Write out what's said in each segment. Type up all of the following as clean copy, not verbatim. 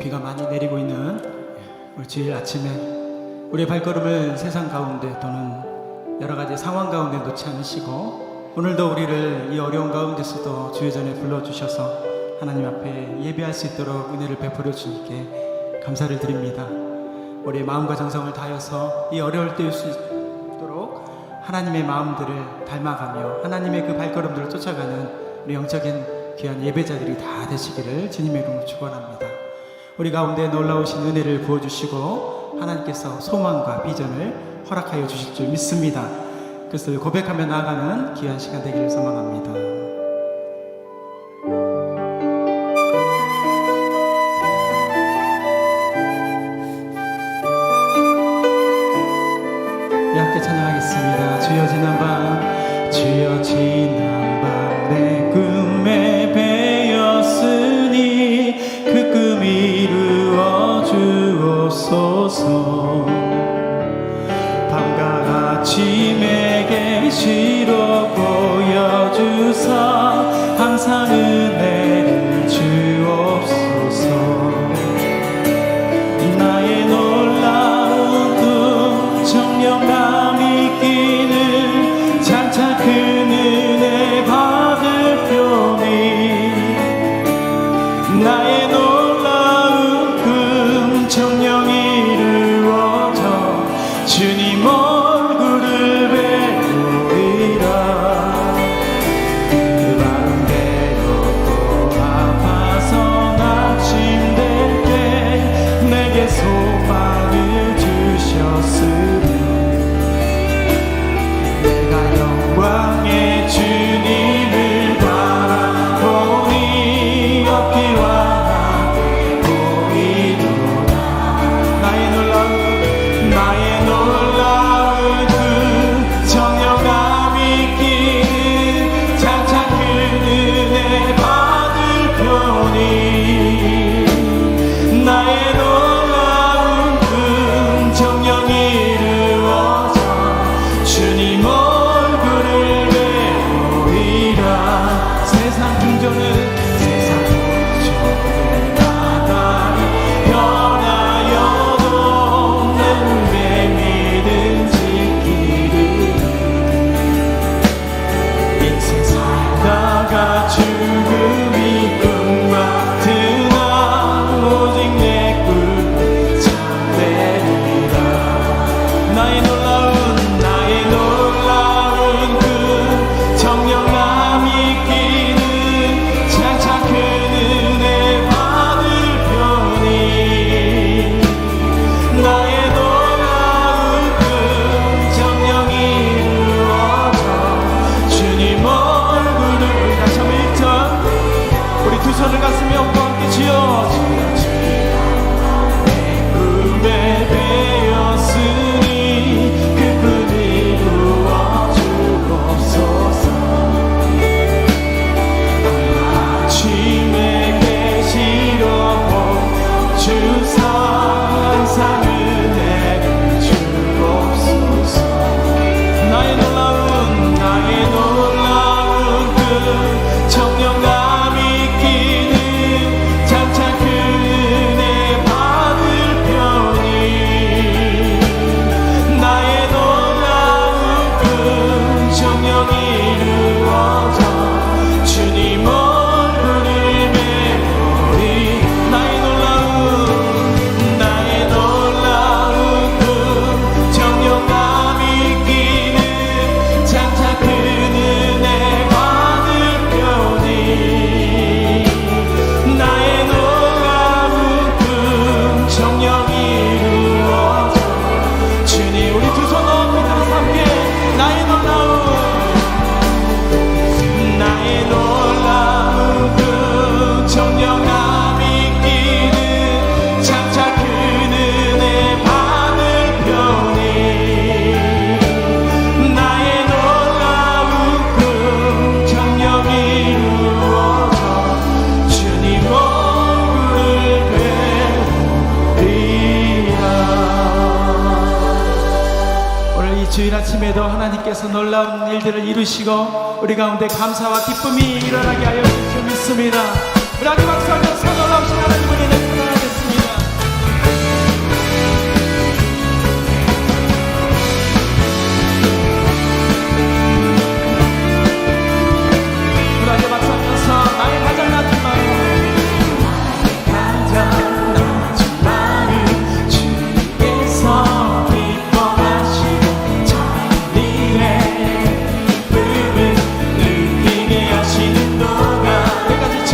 비가 많이 내리고 있는 우리 주일 아침에 우리의 발걸음을 세상 가운데 또는 여러 가지 상황 가운데 놓지 않으시고 오늘도 우리를 이 어려운 가운데서도 주의 전에 불러주셔서 하나님 앞에 예배할 수 있도록 은혜를 베풀어 주님께 감사를 드립니다. 우리의 마음과 정성을 다해서 이 어려울 때일 수 있도록 하나님의 마음들을 닮아가며 하나님의 그 발걸음들을 쫓아가는 우리 영적인 귀한 예배자들이 다 되시기를 주님의 이름으로 축원합니다. 우리 가운데 놀라우신 은혜를 부어주시고 하나님께서 소망과 비전을 허락하여 주실 줄 믿습니다. 그것을 고백하며 나아가는 귀한 시간 되기를 소망합니다. 함께 찬양하겠습니다. 주여 지난 밤, 주여 지난 밤 계시로 보여주사 항상 은혜를 주옵소서. 나의 놀라운 꿈 정령감 있기를 장차 큰 은혜 받을 표니. 나의 놀라운 꿈 정령 이루어져 주님 얼굴을 뵈리라. 그 마음대로 또 아파서 낙심될 때 내게 소망을 주셨으니 내가 영광의 주님을 바라보니 어깨와 나게 보이도다. 나의 놀라운 그 정령감 있기는 장차 큰 은혜 받을 표니. 나의 놀라운 그 정령 이루어져 주님 얼굴을 배우리라. 세상 풍조는 나날이 변하여도 내 눈에 믿음 지키리. 인생 살다가 죽음이 꿈 같으나 오직 내 꿈 참되리라. 나의 놀라운 그 정령감 있기는 장차 큰 은혜 받을 표니. 나의 놀라운 그 정령 이루어져 주님 얼굴을. 다시 한번 1절 우리 두 손을 가슴에 얹고 함께 지어. 내 꿈에 배었으니 그 꿈 이루어 주옵소서. 아침에 계시로 주사 항상 은혜를 주옵소서. 나의 놀라운 그 정령감 있기는 장차 큰 은혜 받을 표니. 나의 놀라운 그 정령 이루어져 주님 얼굴을 배우리. 나의 놀라운 그 정령감 있기는 장차 큰 은혜 받을 표니. 나의 놀라운 그 정령 이루어져 주님. 우리 두 손 높이 들어서 함께 나의 놀라운 그 정령감 있기는 장차 큰 은혜 받을 표니. 나의 놀라운 그 정령 이루어져 주님 얼굴을 뵈리라. 오늘 이 주일 아침에도 하나님께서 놀라운 일들을 이루시고 우리 가운데 감사와 기쁨이 일어나게 하여 주실 줄 믿습니다. 우리 아주 박수하면서 놀라우신 하나님을 인해 찬양하겠습니다. 우리 아주 박수하면서 나의 가장 낮은 마음 주님께서 기뻐하시고 자리에 기쁨을 느끼게 하시는 동안 내가 지쳐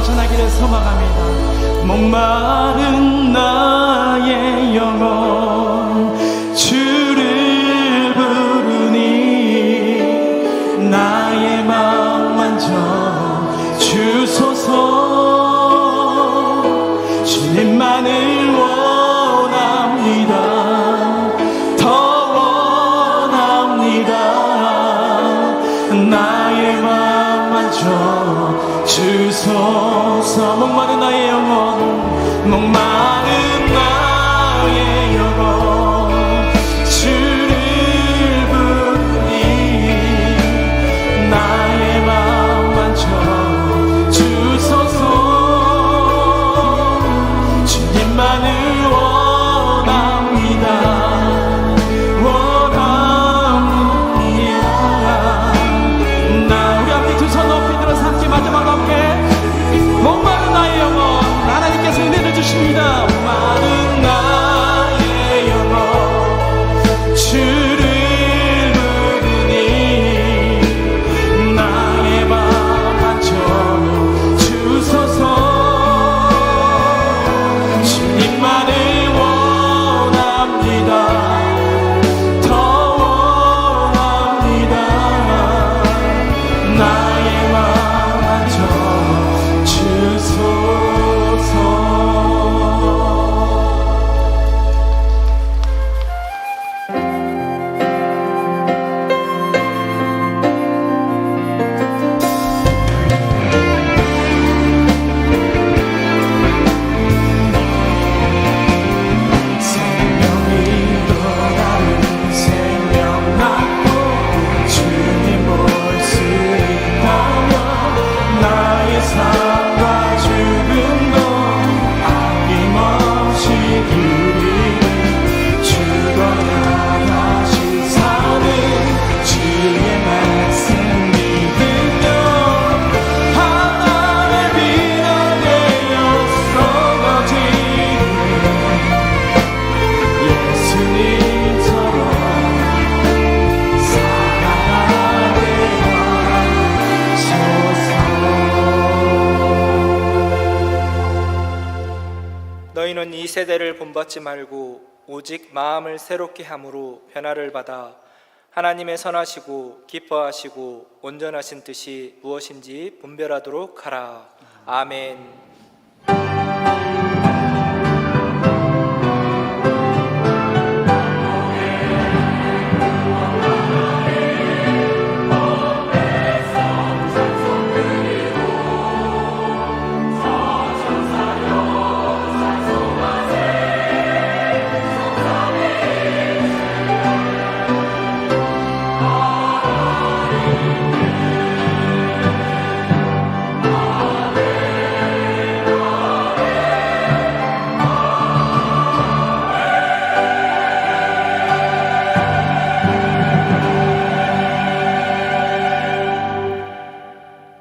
전하기를 소망합니다. 목마른 나의 영혼 주를 부르니 나의 마음 만져 주소서. 주님만을 원합니다. 더 원합니다. 나의 마음 만져 주소서. 목마른 나의 영혼 목마른 나의 영혼 주를 부르니 나의 마음 만져 주소서. 주님만을 원합니다. 나 우리 함께 두 손 높이 들어서 함께 마지막 함께 목마른 나의 영혼 하나님께서 은혜를 주십니다. 목마른 나의 영혼 주를 부르니 나의 마음 만져 주소서. 주님만을 원합니다. 더 원합니다. 나의 마음 만져 주소서. 생명이 돌아는 생명 낳고 주님 볼 수 있다면 나의 삶과 죽음도 아낌없이 드리는 죽어야 다시 사는 주의 말씀 믿으며 하나의 비가 되어 쏟아지는 예수님처럼 살아가게 하소서. 너희는 이 세대를 본받지 말고 오직 마음을 새롭게 함으로 변화를 받아 하나님의 선하시고 기뻐하시고 온전하신 뜻이 무엇인지 분별하도록 하라. 아멘.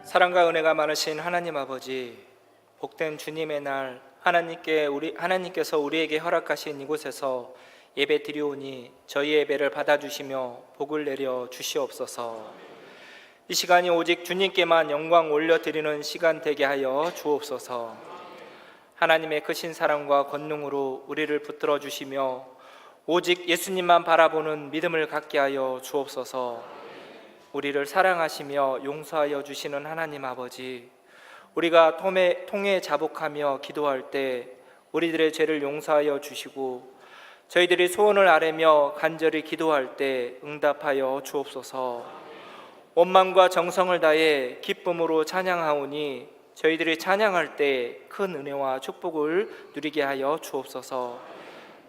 사랑과 은혜가 많으신 하나님 아버지, 복된 주님의 날 하나님께서 우리에게 허락하신 이곳에서 예배 드리오니 저희 예배를 받아주시며 복을 내려 주시옵소서. 이 시간이 오직 주님께만 영광 올려드리는 시간 되게 하여 주옵소서. 하나님의 크신 사랑과 권능으로 우리를 붙들어 주시며 오직 예수님만 바라보는 믿음을 갖게 하여 주옵소서. 우리를 사랑하시며 용서하여 주시는 하나님 아버지, 우리가 통해 자복하며 기도할 때 우리들의 죄를 용서하여 주시고 저희들이 소원을 아뢰며 간절히 기도할 때 응답하여 주옵소서. 온 마음과 정성을 다해 기쁨으로 찬양하오니 저희들이 찬양할 때 큰 은혜와 축복을 누리게 하여 주옵소서.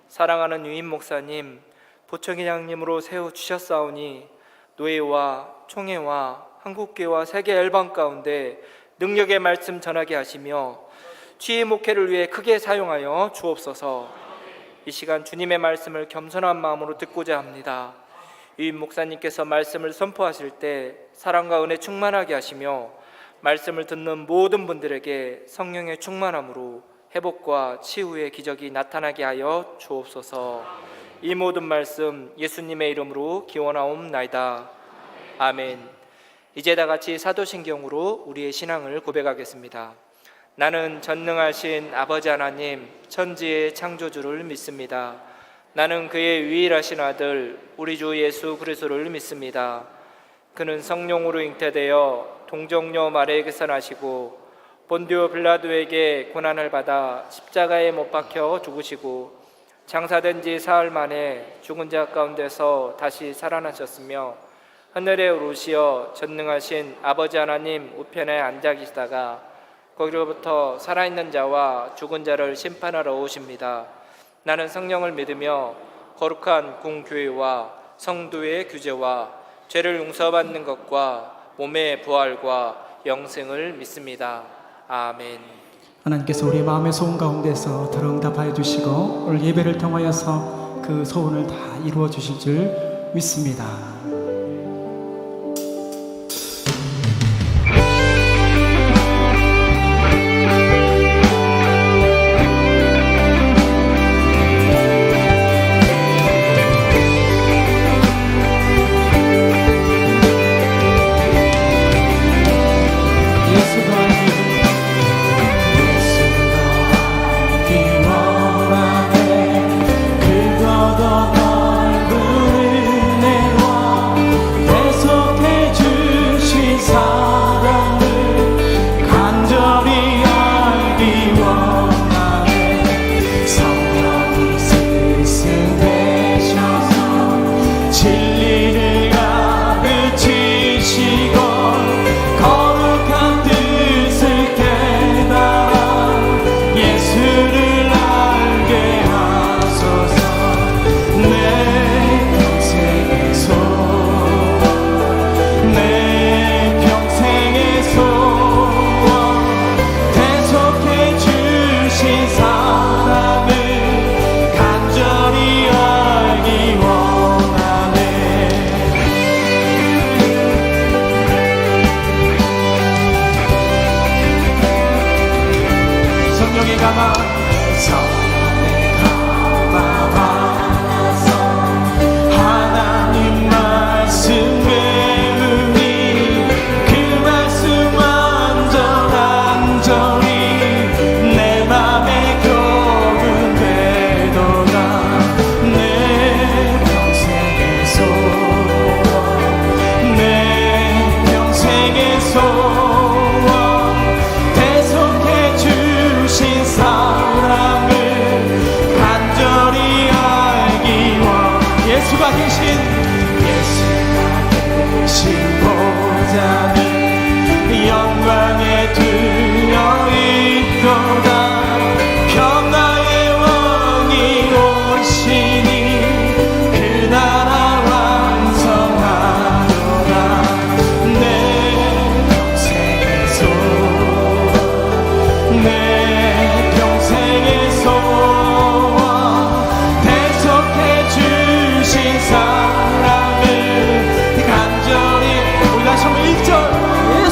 사랑하는 유인 목사님, 부총회장님으로 세워주셨사오니 노예와 총회와 한국교회와 세계 열방 가운데 능력의 말씀 전하게 하시며 취의 목회를 위해 크게 사용하여 주옵소서. 이 시간 주님의 말씀을 겸손한 마음으로 듣고자 합니다. 유인 목사님께서 말씀을 선포하실 때 사랑과 은혜 충만하게 하시며 말씀을 듣는 모든 분들에게 성령의 충만함으로 회복과 치유의 기적이 나타나게 하여 주옵소서. 이 모든 말씀 예수님의 이름으로 기원하옵나이다. 아멘. 이제 다 같이 사도신경으로 우리의 신앙을 고백하겠습니다. 나는 전능하신 아버지 하나님 천지의 창조주를 믿습니다. 나는 그의 유일하신 아들 우리 주 예수 그리스도를 믿습니다. 그는 성령으로 잉태되어 동정녀 마리아에게서 나시고 본디오 빌라도에게 고난을 받아 십자가에 못 박혀 죽으시고 장사된 지 사흘 만에 죽은 자 가운데서 다시 살아나셨으며 하늘에 오르시어 전능하신 아버지 하나님 우편에 앉아 계시다가 거기로부터 살아있는 자와 죽은 자를 심판하러 오십니다. 나는 성령을 믿으며 거룩한 공교회와 성도의 규제와 죄를 용서받는 것과 몸의 부활과 영생을 믿습니다. 아멘. 하나님께서 우리 마음의 소원 가운데서 들응답하여 주시고 오늘 예배를 통하여서 그 소원을 다 이루어 주실 줄 믿습니다.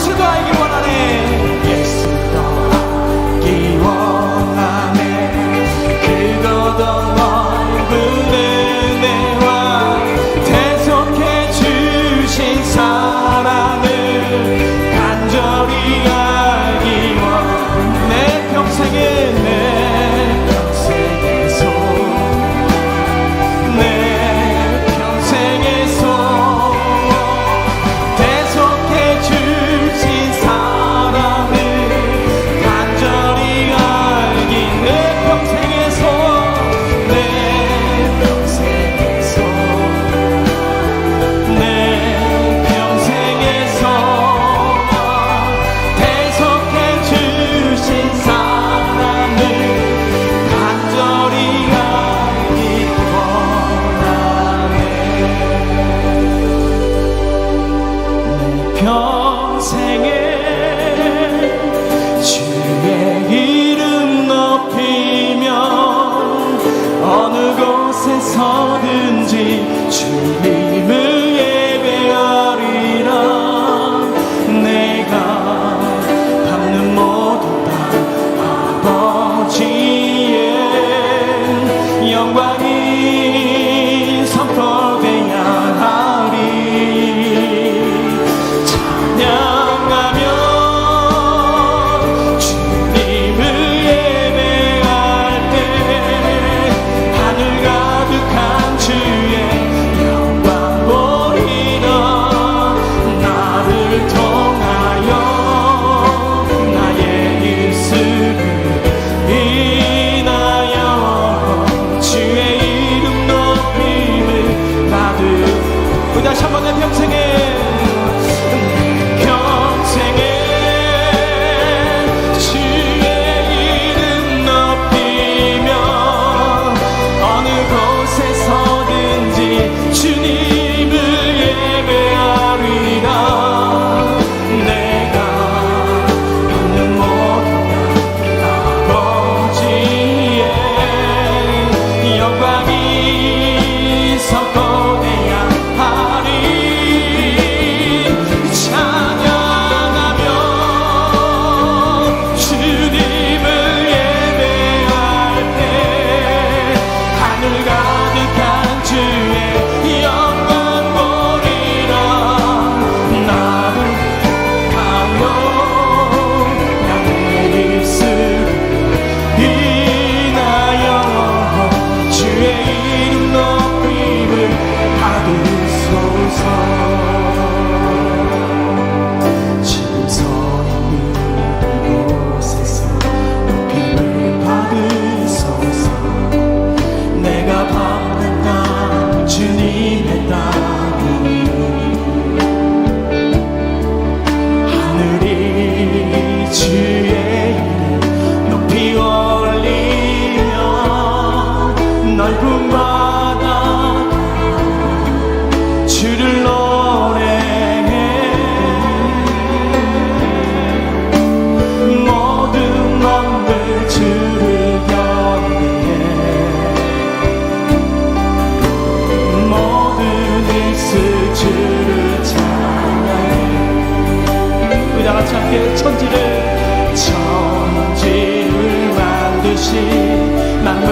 예수도 알기 원하네. 예수도 알기 원하네.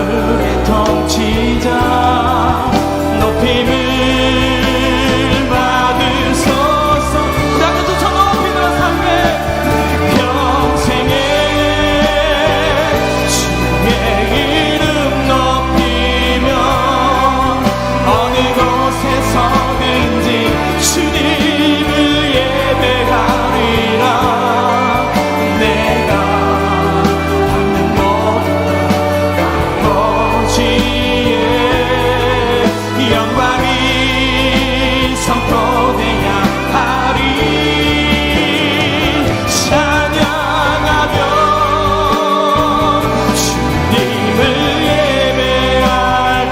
만물의 통치자 높임을 받으소서. 우리 함께 두 손 높이 들어서 함께 평생에 주의 이름 높이며 어느 곳에서든지 주님을 예배하리라. 내가 받는 모든 아버지의 영광이 선포되야 하리. 찬양하며 주님을 예배할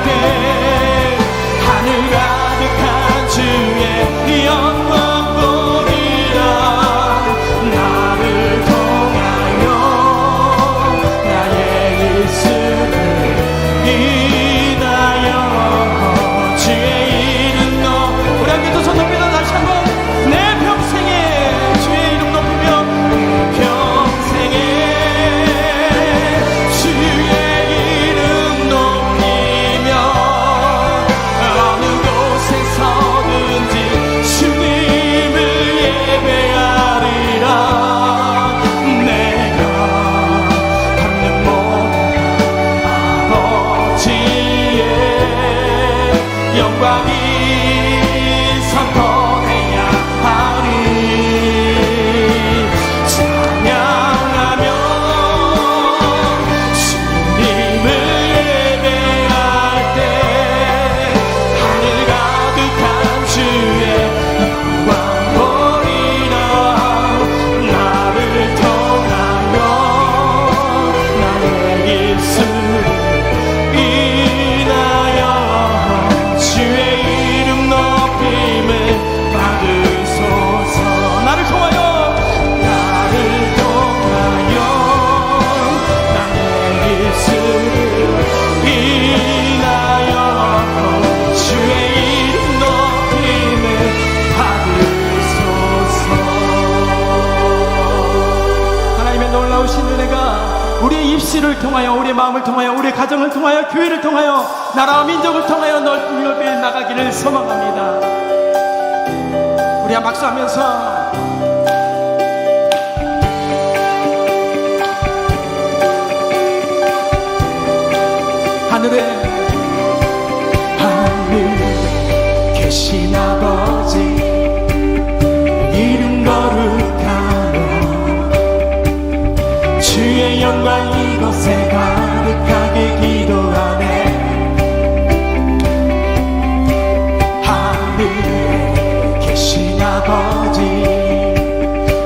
때 하늘 가득한 주의 영광 보리라. 나를 통하여 나의 일승을 인하여 주의 이름 우리 함께 두 손 높이다 다시 한번 내 평생에 주의 이름 높이며 평생에 주의 이름 높이며 어느 곳에서든지 주님을 예배하리라. 내가 받는 모든 아버지의 영광이 선포해야 하리. 찬양하며 주님을 예배할 때 하늘 가득한 주의 영광 보리라. 나를 통하여 나의 일승을 인하여 주의 이름 높임을 받으소서. 나를 통하여 나의 일승을 인하여 주의 이름 높임을 받으소서. 하나님의 놀라우신 은혜가 우리의 입술을 통하여 우리의 마음을 통하여 우리의 가정을 통하여 교회를 통하여 나라와 민족을 통하여 넓게 나가기를 소망합니다. 우리 한 박수하면서 하늘에 계신 아버지 이름 거룩하며 주의 영광 이곳에 가득하게 기도하네. 하늘에 계신 아버지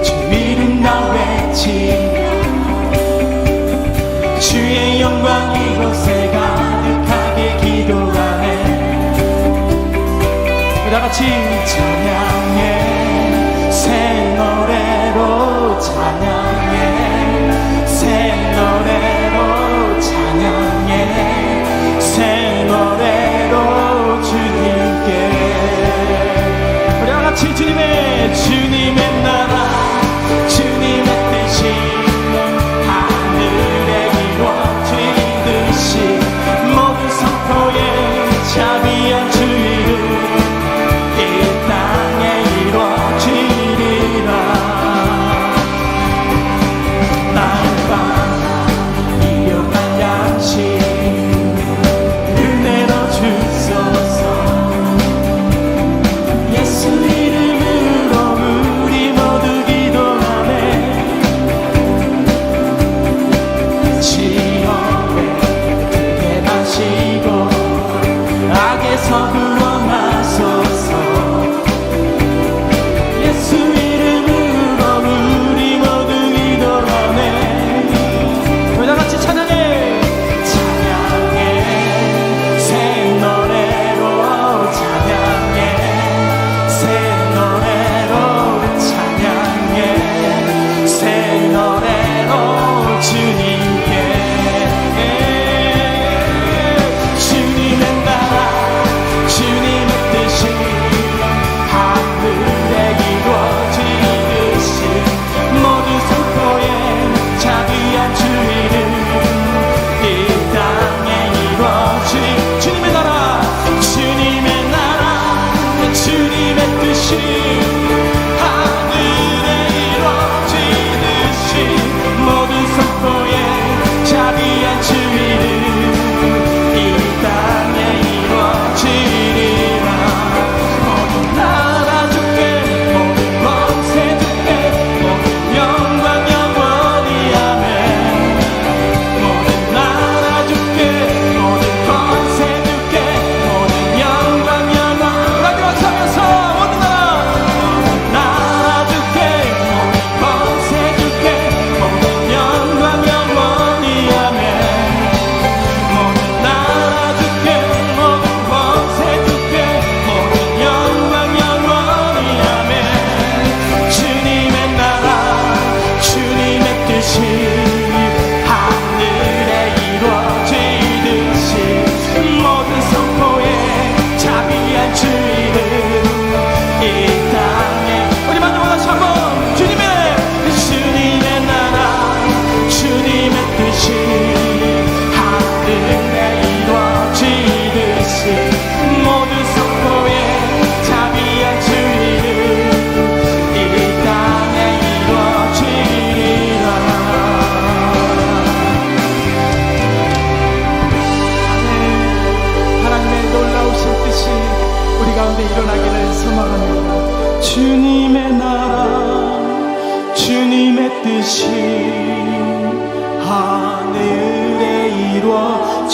주 이름 나 외치며 주의 영광 이곳에 가득하게 기도하네. 다같이 찬양해 새 노래로 찬양해 새 노래로 찬양해 새 노래로 주님께. 우리 다같이 주님의 나라 주님의 뜻이 하늘에 이루어지듯이 모든 성도의 자비한 주 이름 이 땅에 이루어지리라. 날마다 일용할 양식 은혜로 주소서. 예수 이름으로 우리 모두 기도하네. 지옥에 크게 마시고 악에서 구원하소서. 예수 이름으로 우리 모두 기도하네. 우리 다같이 찬양해 찬양해 새 노래로 찬양해 새 노래로 찬양해 새 노래로 주님께. 주님의 나라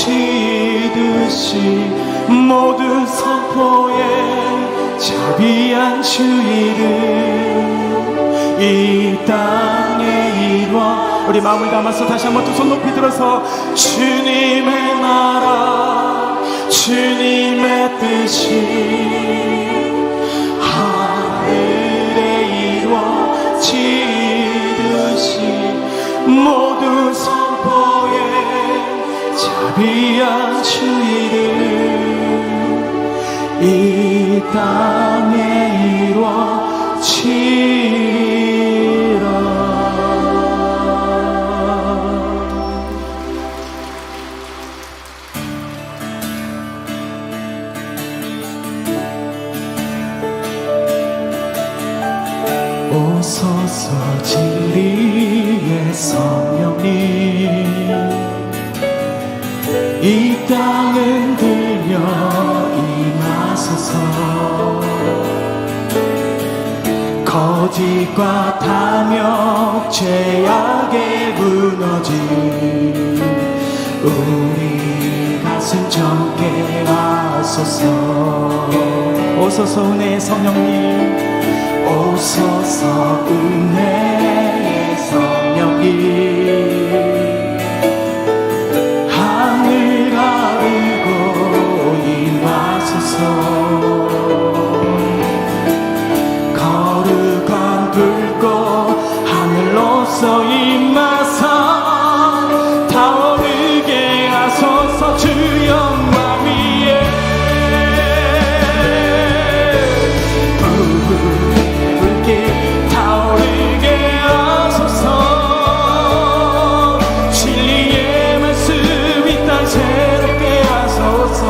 이루어지듯이 모든 선포에 자비한 주 이름 이 땅에 이루어. 우리 마음을 담아서 다시 한번 두 손 높이 들어서 주님의 나라 주님의 뜻이 하늘에 이루어지듯이 모든 선포에 자비한 주 이름 이 땅에 이루어지라. 오소서 진리의 성령님 이 땅을 들며 임하소서. 거짓과 탐욕 죄악에 무너진 우리 가슴 젊게 하소서. 오소서 은혜의 성령님 오소서 은혜의 성령님 하늘 가르고 임하소서. 거룩한 불꽃 하늘로서 임하사 타오르게 하소서. 주 영광 위에 타오르게 하소서. 진리의 말씀 이 땅 새롭게 하소서.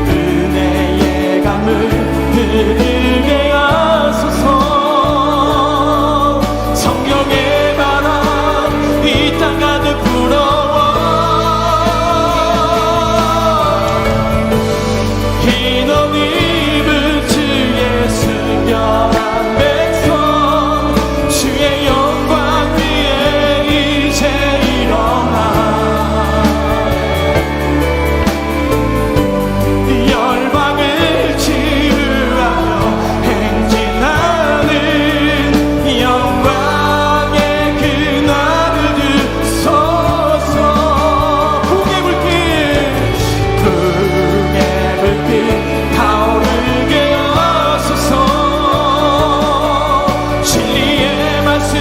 은혜의 강물 흐르게 하소서. 성령의 바람 이 땅 가득 불어와 흰 옷 입은 주의 순결한 백성 주의 영광 위에 이제 일어나 열방을 치유하며 행진하는 영광의 그날을 드소서. 풍의 불길 타오르게 하소서. 진리의 말씀 이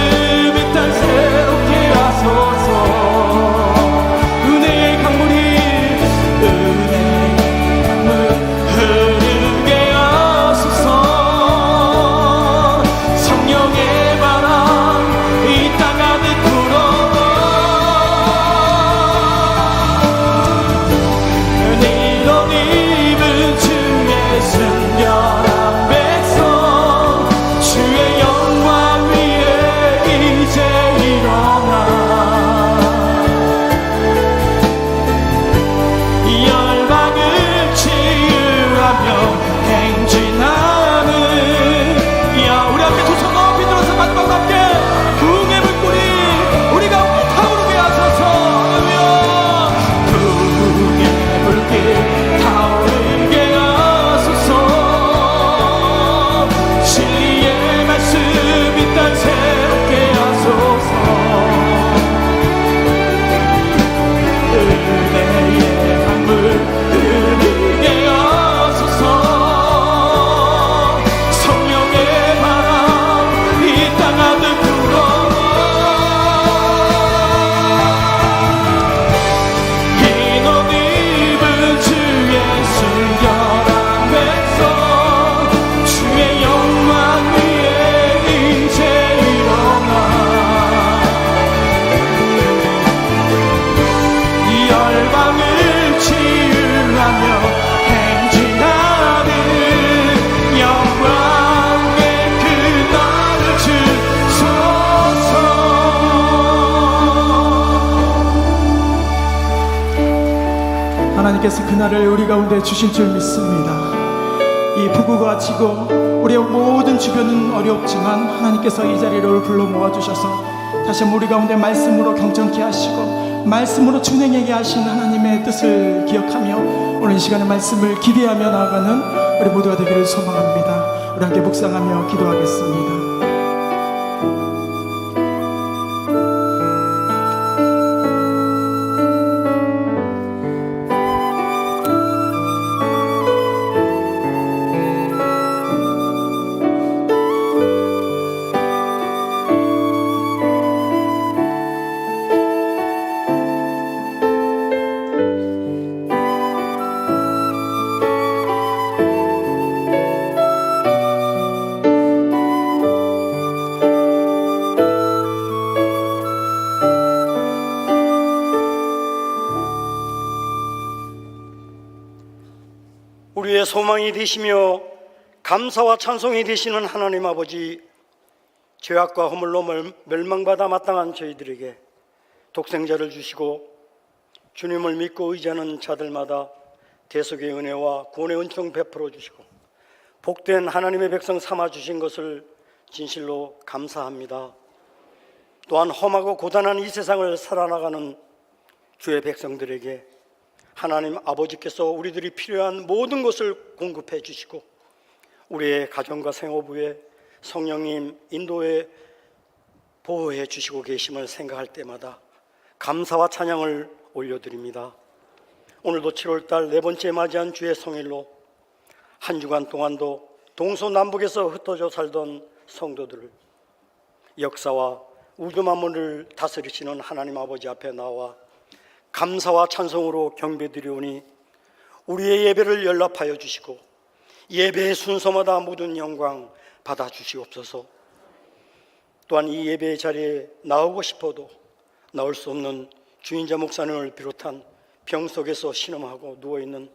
땅 새롭게 하소서. 은혜의 강물이 흐르게 하소서. 성령의 바람 이 땅 가득 불어와 흰 옷 입은 주의 순결한 백성 주의 영광 위에 이제 일어나 열방을 치유하며 행진하는 우리 함께 두 손 높이 들어서 마지막 함께 부흥의 불꽃이 우리 가운데 타오르게 하소서. 할렐루야. 부흥의 불길 타오르게 하소서. 진리의 말씀 이 땅 새롭게 하소서. 은혜의 강물 흐르게 하소서. 성령의 바람 이 땅 가득 불어와 흰 옷 입은 주의 순결한 백성 주의 영광 위에 이제 일어나 열방을 치유하며 행진하는 영광의 그날을 주소서. 하나님께서 그날을 우리 가운데 주실 줄 믿습니다. 이 북우가 지고 우리의 모든 주변은 어렵지만 하나님께서 이 자리를 불러 모아주셔서 다시 한번 우리 가운데 말씀으로 경청케 하시고 말씀으로 준행하게 하신 하나님의 뜻을 기억하며 오늘 이 시간의 말씀을 기대하며 나아가는 우리 모두가 되기를 소망합니다. 우리 함께 묵상하며 기도하겠습니다. 우리의 소망이 되시며 감사와 찬송이 되시는 하나님 아버지, 죄악과 허물로 멸망받아 마땅한 저희들에게 독생자를 주시고 주님을 믿고 의지하는 자들마다 대속의 은혜와 구원의 은총 베풀어 주시고 복된 하나님의 백성 삼아 주신 것을 진실로 감사합니다. 또한 험하고 고단한 이 세상을 살아나가는 주의 백성들에게 하나님 아버지께서 우리들이 필요한 모든 것을 공급해 주시고 우리의 가정과 생업부에 성령님 인도에 보호해 주시고 계심을 생각할 때마다 감사와 찬양을 올려드립니다. 오늘도 7월달 네 번째 맞이한 주의 성일로 한 주간 동안도 동서남북에서 흩어져 살던 성도들을 역사와 우주 만물을 다스리시는 하나님 아버지 앞에 나와 감사와 찬송으로 경배드리오니 우리의 예배를 연락하여 주시고 예배의 순서마다 모든 영광 받아 주시옵소서. 또한 이 예배의 자리에 나오고 싶어도 나올 수 없는 주인자 목사님을 비롯한 병석에서 신음하고 누워있는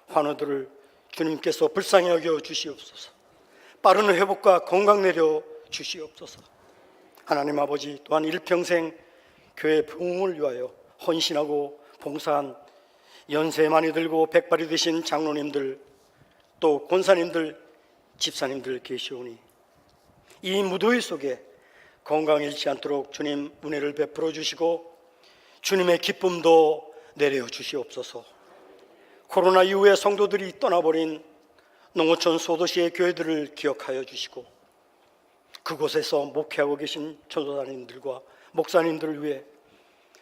환우들을 주님께서 불쌍히 여겨 주시옵소서. 빠른 회복과 건강 내려 주시옵소서. 하나님 아버지, 또한 일평생 교회 부흥을 위하여 헌신하고 봉사한 연세 많이 들고 백발이 되신 장로님들, 또 권사님들, 집사님들 계시오니 이 무더위 속에 건강 잃지 않도록 주님 은혜를 베풀어 주시고 주님의 기쁨도 내려 주시옵소서. 코로나 이후에 성도들이 떠나버린 농어촌 소도시의 교회들을 기억하여 주시고 그곳에서 목회하고 계신 전도사님들과 목사님들을 위해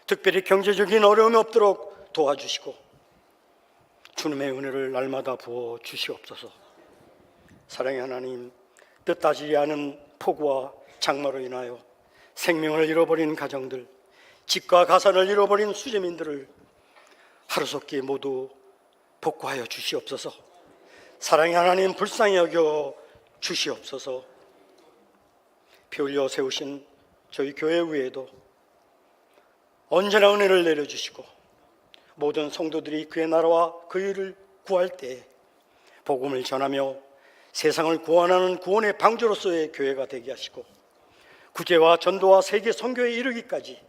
특별히 경제적인 어려움이 없도록 도와주시고 주님의 은혜를 날마다 부어 주시옵소서. 사랑의 하나님, 뜻하지 않은 폭우와 장마로 인하여 생명을 잃어버린 가정들, 집과 가산을 잃어버린 수재민들을 하루속히 모두 복구하여 주시옵소서. 사랑의 하나님, 불쌍히 여겨 주시옵소서. 피 흘려 세우신 저희 교회 위에도 언제나 은혜를 내려주시고 모든 성도들이 그의 나라와 그 일을 구할 때에 복음을 전하며 세상을 구원하는 구원의 방주로서의 교회가 되게 하시고 구제와 전도와 세계 선교에 이르기까지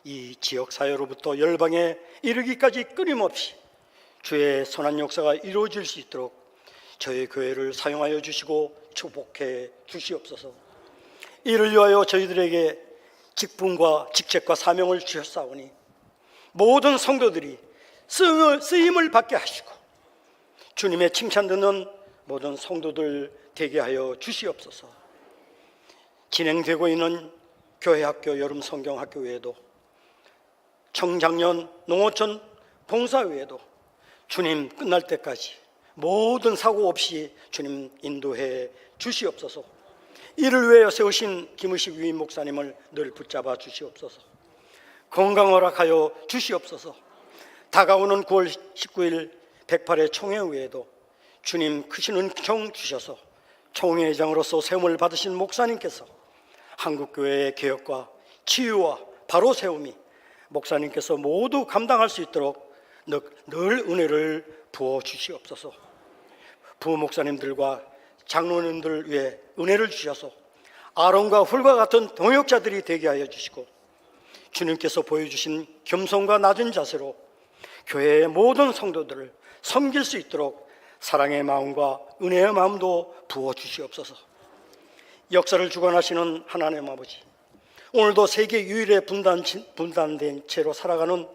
이 지역 사회로부터 열방에 이르기까지 끊임없이 주의 선한 역사가 이루어질 수 있도록 저희 교회를 사용하여 주시고 축복해 주시옵소서. 이를 위하여 저희들에게 직분과 직책과 사명을 주셨사오니 모든 성도들이 쓰임을 받게 하시고 주님의 칭찬 듣는 모든 성도들 되게 하여 주시옵소서. 진행되고 있는 교회학교 여름 성경학교 외에도 청장년 농어촌 봉사 외에도 주님 끝날 때까지 모든 사고 없이 주님 인도해 주시옵소서. 이를 위하여 세우신 김의식 위임 목사님을 늘 붙잡아 주시옵소서. 건강 허락하여 주시옵소서. 다가오는 9월 19일 108회 총회 외에도 주님 크신 은총 주셔서 총회장으로서 세움을 받으신 목사님께서 한국교회의 개혁과 치유와 바로 세움이 목사님께서 모두 감당할 수 있도록 늘 은혜를 부어 주시옵소서. 부목사님들과 장로님들을 위해 은혜를 주셔서 아론과 훌과 같은 동역자들이 되게 하여 주시고 주님께서 보여주신 겸손과 낮은 자세로 교회의 모든 성도들을 섬길 수 있도록 사랑의 마음과 은혜의 마음도 부어 주시옵소서. 역사를 주관하시는 하나님 아버지, 오늘도 세계 유일의 분단된 채로 살아가는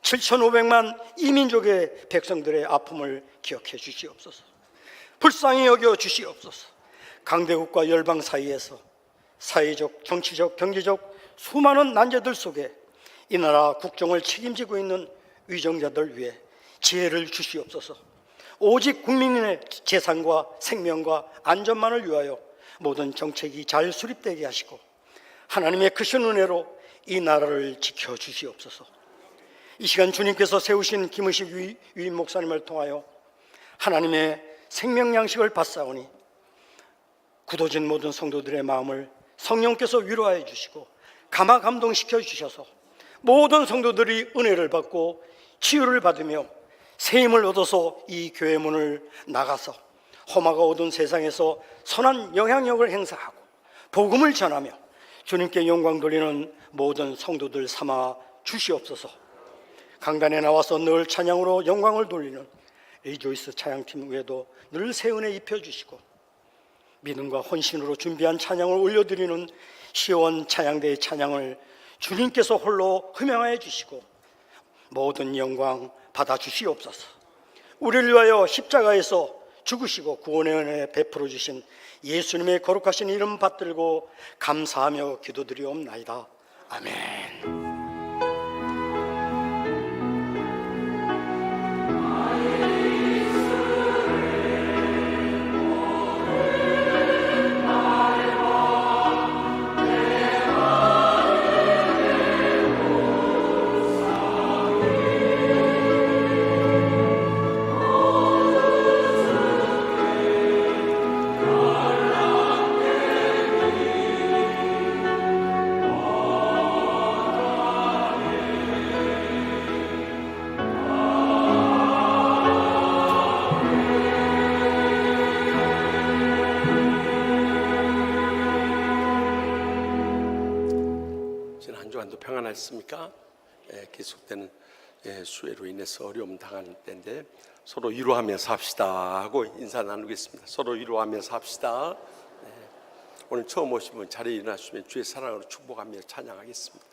7,500만 이민족의 백성들의 아픔을 기억해 주시옵소서. 불쌍히 여겨 주시옵소서. 강대국과 열방 사이에서 사회적, 정치적, 경제적 수많은 난제들 속에 이 나라 국정을 책임지고 있는 위정자들 위해 지혜를 주시옵소서. 오직 국민의 재산과 생명과 안전만을 위하여 모든 정책이 잘 수립되게 하시고 하나님의 크신 은혜로 이 나라를 지켜주시옵소서. 이 시간 주님께서 세우신 김의식 위임 목사님을 통하여 하나님의 생명 양식을 받사오니 굳어진 모든 성도들의 마음을 성령께서 위로하여 주시고 감화 감동시켜 주셔서 모든 성도들이 은혜를 받고 치유를 받으며 새 힘을 얻어서 이 교회 문을 나가서 험화가 얻은 세상에서 선한 영향력을 행사하고 복음을 전하며 주님께 영광 돌리는 모든 성도들 삼아 주시옵소서. 강단에 나와서 늘 찬양으로 영광을 돌리는 리조이스 찬양팀 외에도 늘 새 은혜 입혀주시고 믿음과 헌신으로 준비한 찬양을 올려드리는 시원 찬양대의 찬양을 주님께서 홀로 흠양하여 주시고 모든 영광 받아주시옵소서. 우리를 위하여 십자가에서 죽으시고 구원의 은혜 베풀어 주신 예수님의 거룩하신 이름 받들고 감사하며 기도드리옵나이다. 아멘. 평안하셨습니까? 계속되는 수해로 인해서 어려움 당하는 때인데 서로 위로하며 삽시다 하고 인사 나누겠습니다. 서로 위로하며 삽시다. 오늘 처음 오신 분 자리에 일어나시면 주의 사랑으로 축복하며 찬양하겠습니다.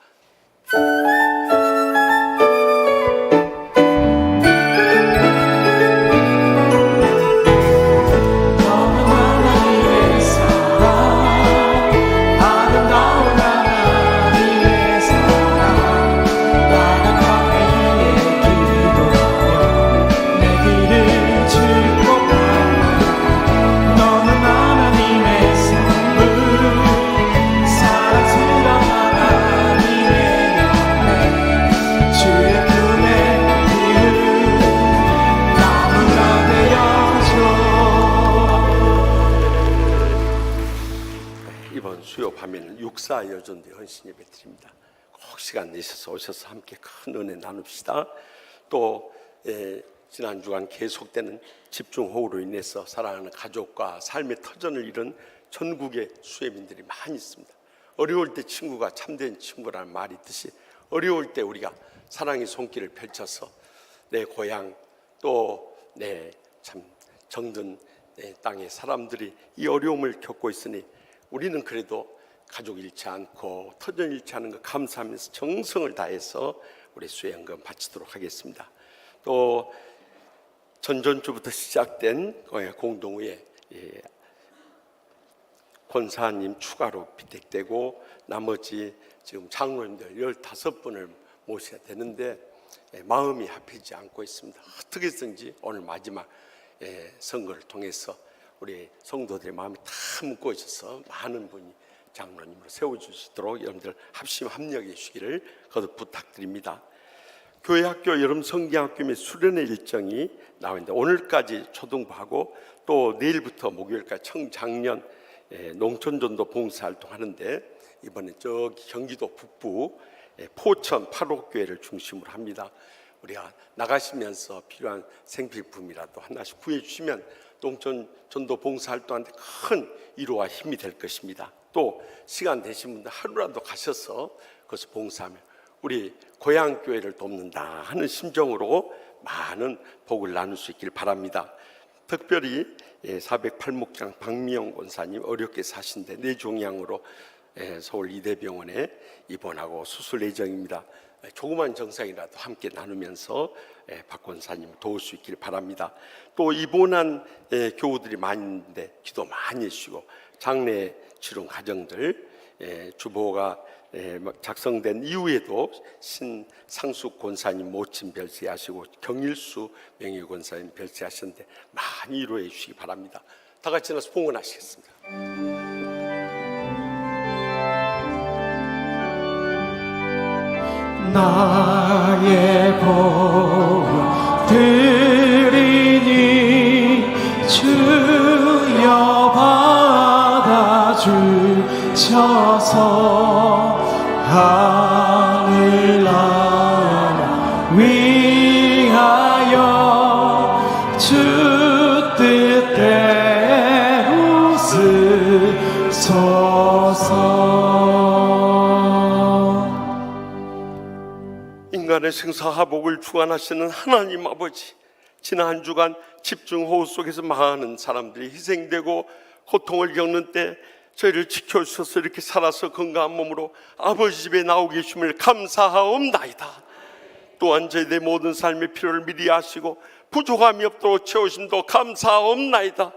육사 여전대 헌신 예배 드립니다. 꼭 시간 내셔서 오셔서 함께 큰 은혜 나눕시다. 또 지난 주간 계속되는 집중호우로 인해서 사랑하는 가족과 삶의 터전을 잃은 전국의 수혜민들이 많이 있습니다. 어려울 때 친구가 참된 친구라는 말이 있듯이 어려울 때 우리가 사랑의 손길을 펼쳐서 내 고향 또 내 참 정든 내 땅의 사람들이 이 어려움을 겪고 있으니 우리는 그래도 가족 잃지 않고 터전 잃지 않은 것 감사하면서 정성을 다해서 우리 수혜연금 바치도록 하겠습니다. 또 전전주부터 시작된 공동회에 권사님 추가로 비택되고 나머지 지금 장로님들 15분을 모셔야 되는데 마음이 합해지지 않고 있습니다. 어떻게든지 오늘 마지막 선거를 통해서 우리 성도들의 마음이 다 묶어 있어서 많은 분이 장로님으로 세워주시도록 여러분들 합심 합력해 주시기를 거듭 부탁드립니다. 교회 학교 여름 성경학교 및 수련회 일정이 나와 있는데 오늘까지 초등부하고 또 내일부터 목요일까지 청작년 농촌전도 봉사활동 하는데 이번에 저기 경기도 북부 포천 8호교회를 중심으로 합니다. 우리가 나가시면서 필요한 생필품이라도 하나씩 구해주시면 농촌전도 봉사활동하는데 큰 위로와 힘이 될 것입니다. 또 시간 되신 분들 하루라도 가셔서 그것을 봉사하며 우리 고향교회를 돕는다 하는 심정으로 많은 복을 나눌 수 있길 바랍니다. 특별히 408목장 박미영 권사님 어렵게 사신데 내 종양으로 서울 이대병원에 입원하고 수술 예정입니다. 조그만 정상이라도 함께 나누면서 박 권사님 도울 수 있길 바랍니다. 또 입원한 교우들이 많이 있는데 기도 많이 해주시고, 장례 치른 가정들 주보가 작성된 이후에도 신상숙 권사님 모친 별세하시고 경일수 명예권사님 별세하셨는데 많이 이루어 주시기 바랍니다. 다 같이 나서 봉헌하시겠습니다. 나의 고요 드리니 주여 받아주셔서 하늘나라 위하여 주 뜻대로 쓰소서. 인간의 생사화복을 주관하시는 하나님 아버지, 지난 한 주간 집중호우 속에서 많은 사람들이 희생되고 고통을 겪는 때 저희를 지켜주셔서 이렇게 살아서 건강한 몸으로 아버지 집에 나오 계심을 감사하옵나이다. 또한 저희들의 모든 삶의 필요를 미리 아시고 부족함이 없도록 채우심도 감사하옵나이다.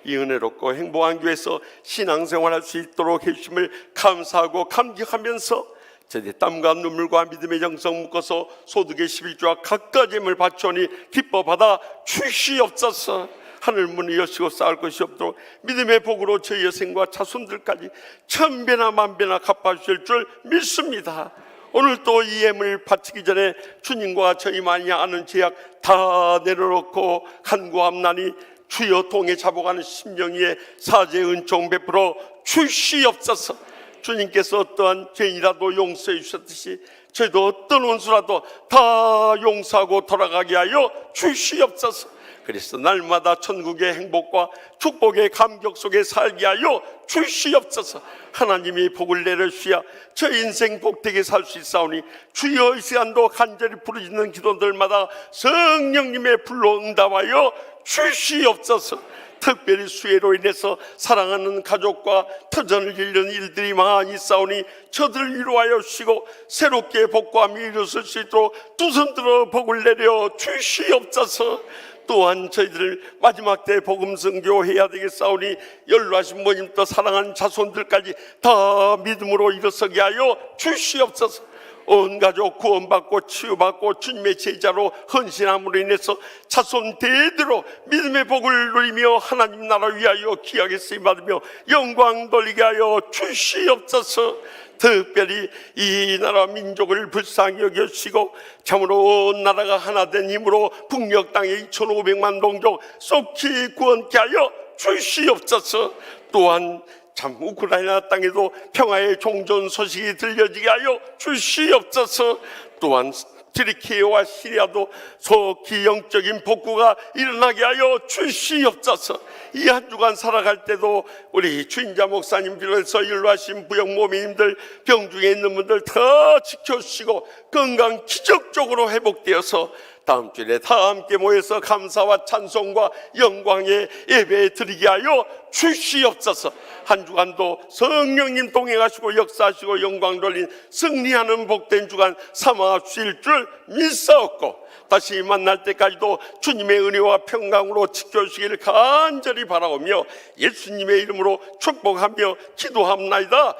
이 은혜롭고 행복한 교회에서 신앙생활할 수 있도록 해주심을 감사하고 감격하면서 저희의 땀과 눈물과 믿음의 정성 묶어서 소득의 11조와 각가지 힘을 바쳐오니 기뻐 받아 주시옵소서. 하늘 문을 여시고 쌓을 것이 없도록 믿음의 복으로 저희 여생과 자손들까지 천배나 만배나 갚아주실 줄 믿습니다. 오늘 또 이 예물 바치기 전에 주님과 저희만이 아는 죄악 다 내려놓고 간구함나니 주여 통해 잡아가는 심령 위에 사죄의 은총 베풀어 주시옵소서. 주님께서 어떠한 죄인이라도 용서해 주셨듯이 저희도 어떤 원수라도 다 용서하고 돌아가게 하여 주시옵소서. 그래서 날마다 천국의 행복과 축복의 감격 속에 살게 하여 주시옵소서. 하나님이 복을 내려주셔야 저 인생 복되게 살 수 있사오니 주여 이 시간도 간절히 부르짖는 기도들마다 성령님의 불로 응답하여 주시옵소서. 특별히 수해로 인해서 사랑하는 가족과 터전을 잃는 일들이 많이 있사오니 저들을 위로하여 주시고 새롭게 복과 이루어질 수 있도록 두 손 들어 복을 내려 주시옵소서. 또한 저희들 마지막 때 복음 선교해야 되겠사오니 연로하신 부모님도 사랑하는 자손들까지 다 믿음으로 일어서게 하여 주시옵소서. 온 가족 구원받고 치유받고 주님의 제자로 헌신함으로 인해서 자손 대대로 믿음의 복을 누리며 하나님 나라 위하여 귀하게 쓰임받으며 영광 돌리게 하여 주시옵소서. 특별히 이 나라 민족을 불쌍히 여겨주시고 참으로 온 나라가 하나 된 힘으로 북녘 땅의 2,500만 동족 속히 구원케 하여 주시옵소서. 또한 참 우크라이나 땅에도 평화의 종전 소식이 들려지게 하여 주시옵소서. 또한 트리키예와 시리아도 속히 영적인 복구가 일어나게 하여 주시옵소서. 이 한 주간 살아갈 때도 우리 주인자 목사님 비롯해서 연로하신 부영모님들 병 중에 있는 분들 다 지켜주시고 건강 기적적으로 회복되어서 다음 주에 다 함께 모여서 감사와 찬송과 영광의 예배 드리게 하여 주시옵소서. 한 주간도 성령님 동행하시고 역사하시고 영광 돌린 승리하는 복된 주간 삼아 주실 줄 믿사옵고 다시 만날 때까지도 주님의 은혜와 평강으로 지켜주시기를 간절히 바라오며 예수님의 이름으로 축복하며 기도합나이다.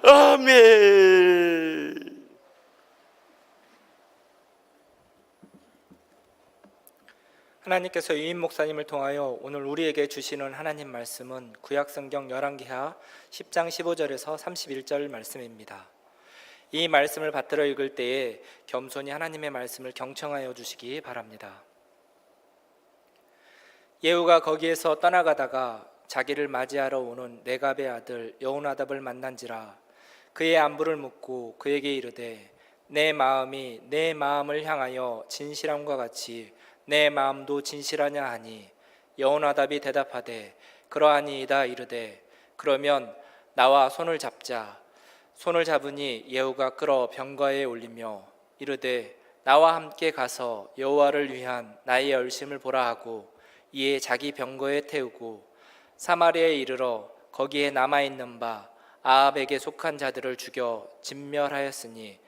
아멘. 하나님께서 유인 목사님을 통하여 오늘 우리에게 주시는 하나님 말씀은 구약성경 열왕기하 10장 15절에서 31절 말씀입니다. 이 말씀을 받들어 읽을 때에 겸손히 하나님의 말씀을 경청하여 주시기 바랍니다. 예후가 거기에서 떠나가다가 자기를 맞이하러 오는 네갑의 아들 여호나답을 만난지라 그의 안부를 묻고 그에게 이르되 내 마음이 내 마음을 향하여 진실함과 같이 내 마음도 진실하냐 하니 여호나답이 대답하되 그러하니이다 이르되 그러면 나와 손을 잡자. 손을 잡으니 예후가 끌어 병거에 올리며 이르되 나와 함께 가서 여호와를 위한 나의 열심을 보라 하고 이에 자기 병거에 태우고 사마리아에 이르러 거기에 남아있는 바 아합에게 속한 자들을 죽여 진멸하였으니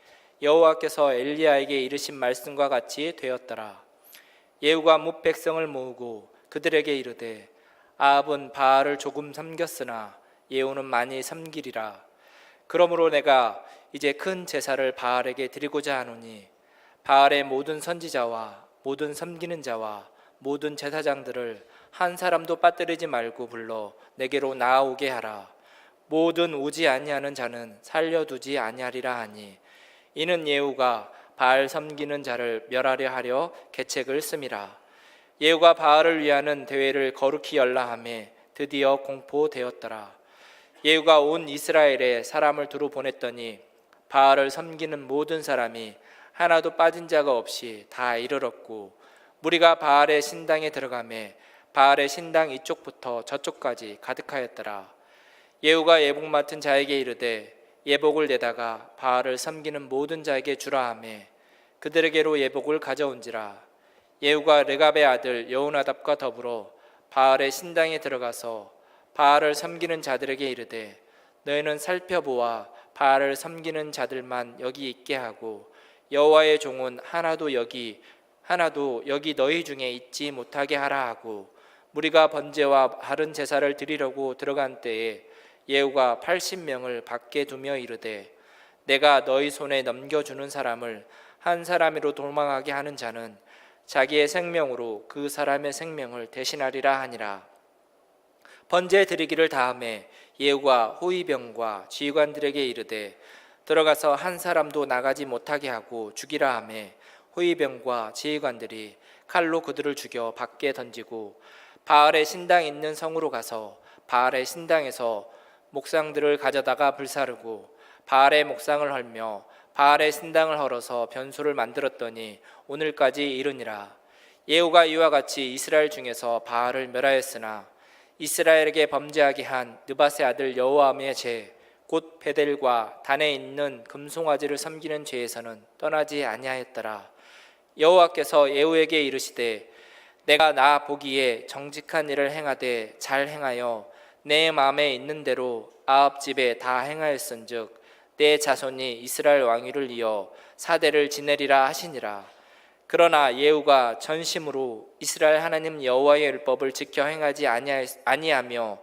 여호와께서 엘리야에게 이르신 말씀과 같이 되었더라. 예후가 뭇 백성을 모으고 그들에게 이르되 아합은 바알을 조금 섬겼으나 예후는 많이 섬기리라. 그러므로 내가 이제 큰 제사를 바알에게 드리고자 하노니 바알의 모든 선지자와 모든 섬기는 자와 모든 제사장들을 한 사람도 빠뜨리지 말고 불러 내게로 나아오게 하라. 모든 오지 아니하는 자는 살려두지 아니하리라 하니 이는 예후가 바알 섬기는 자를 멸하려 하려 계책을 씀이라. 예후가 바알을 위하는 대회를 거룩히 열라하매 드디어 공포되었더라. 예후가 온 이스라엘에 사람을 두루 보냈더니 바알을 섬기는 모든 사람이 하나도 빠진 자가 없이 다 이르렀고 무리가 바알의 신당에 들어가매 바알의 신당 이쪽부터 저쪽까지 가득하였더라. 예후가 예복 맡은 자에게 이르되 예복을 내다가 바알을 섬기는 모든 자에게 주라 하매 그들에게로 예복을 가져온지라. 예후가 레갑의 아들 여호나답과 더불어 바알의 신당에 들어가서 바알을 섬기는 자들에게 이르되 너희는 살펴보아 바알을 섬기는 자들만 여기 있게 하고 여호와의 종은 하나도 여기 너희 중에 있지 못하게 하라 하고 무리가 번제와 바른 제사를 드리려고 들어간 때에 예후가 80명을 밖에 두며 이르되 내가 너희 손에 넘겨주는 사람을 한 사람으로 도망하게 하는 자는 자기의 생명으로 그 사람의 생명을 대신하리라 하니라. 번제 드리기를 다음에 예후가 호위병과 지휘관들에게 이르되 들어가서 한 사람도 나가지 못하게 하고 죽이라 하매 호위병과 지휘관들이 칼로 그들을 죽여 밖에 던지고 바알의 신당 있는 성으로 가서 바알의 신당에서 목상들을 가져다가 불사르고 바알의 목상을 헐며 바알의 신당을 헐어서 변소를 만들었더니 오늘까지 이르니라. 예후가 이와 같이 이스라엘 중에서 바알을 멸하였으나 이스라엘에게 범죄하게 한 느밧의 아들 여호암의 죄 곧 베델과 단에 있는 금송아지를 섬기는 죄에서는 떠나지 아니하였더라. 여호와께서 예후에게 이르시되 내가 나 보기에 정직한 일을 행하되 잘 행하여 내 마음에 있는 대로 아합 집에 다 행하였은즉 내 자손이 이스라엘 왕위를 이어 사대를 지내리라 하시니라. 그러나 예후가 전심으로 이스라엘 하나님 여호와의 율법을 지켜 행하지 아니하며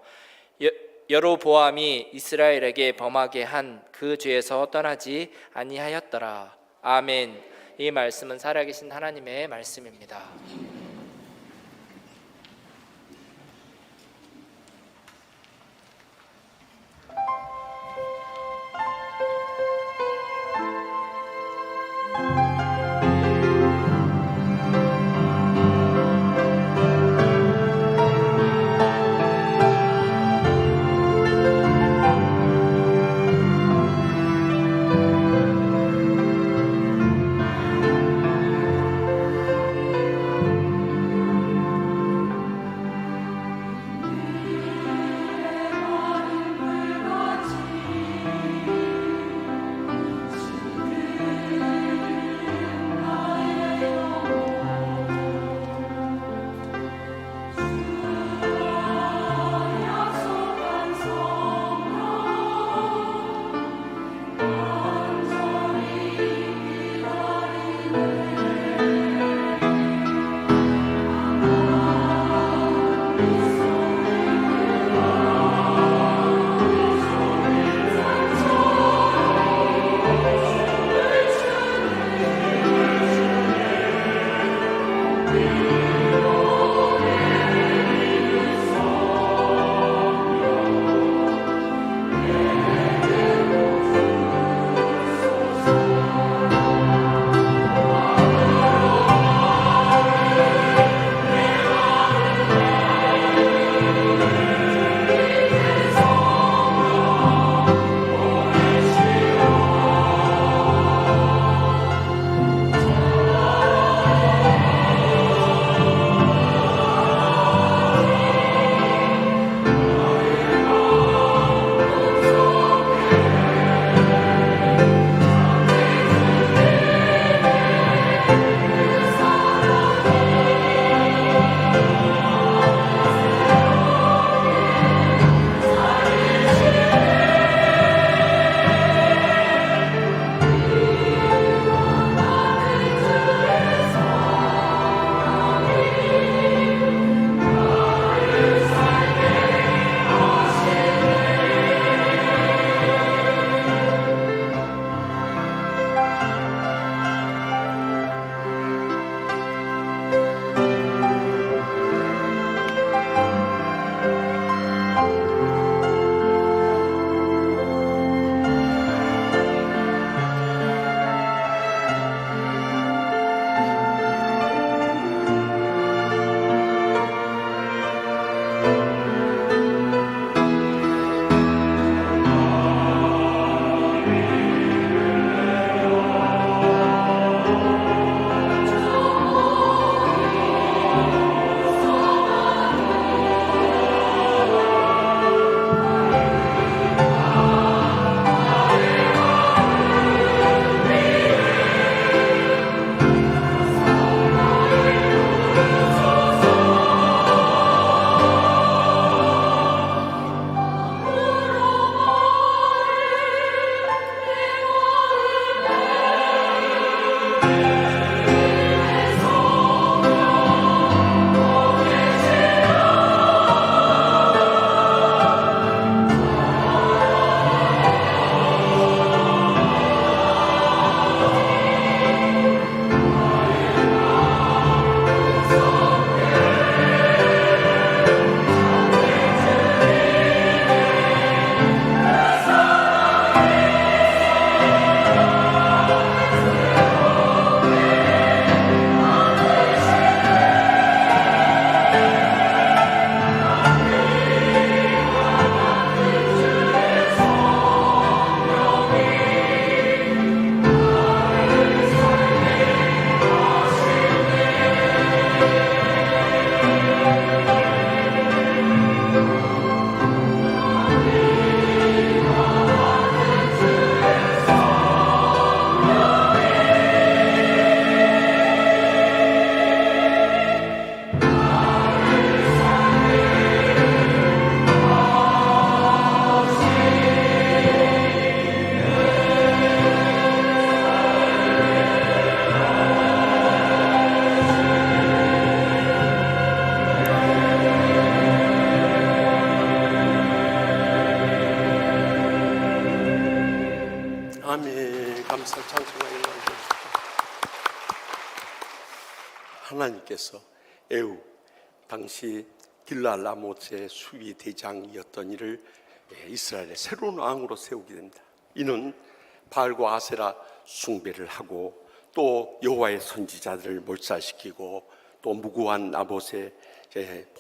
여로보암이 이스라엘에게 범하게 한 그 죄에서 떠나지 아니하였더라. 아멘. 이 말씀은 살아계신 하나님의 말씀입니다. 하나님께서 에우, 당시 길랄 라못의 수비 대장이었던 이를 이스라엘의 새로운 왕으로 세우게 됩니다. 이는 바알과 아세라 숭배를 하고 또 여호와의 선지자들을 몰살시키고 또 무고한 나봇의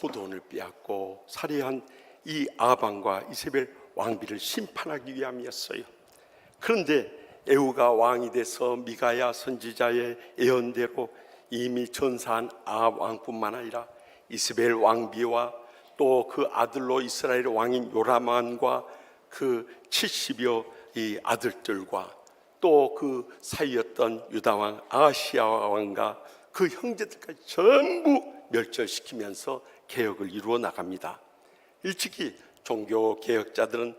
포도원을 빼앗고 살해한 이 아방과 이세벨 왕비를 심판하기 위함이었어요. 그런데 에후가 왕이 돼서 미가야 선지자의 예언대로 이미 전사한 아합 왕뿐만 아니라 이세벨 왕비와 또 그 아들로 이스라엘 왕인 요람왕과 그 70여 이 아들들과 또 그 사이였던 유다 왕 아하시야 왕과 그 형제들까지 전부 멸절시키면서 개혁을 이루어 나갑니다. 일찍이 종교 개혁자들은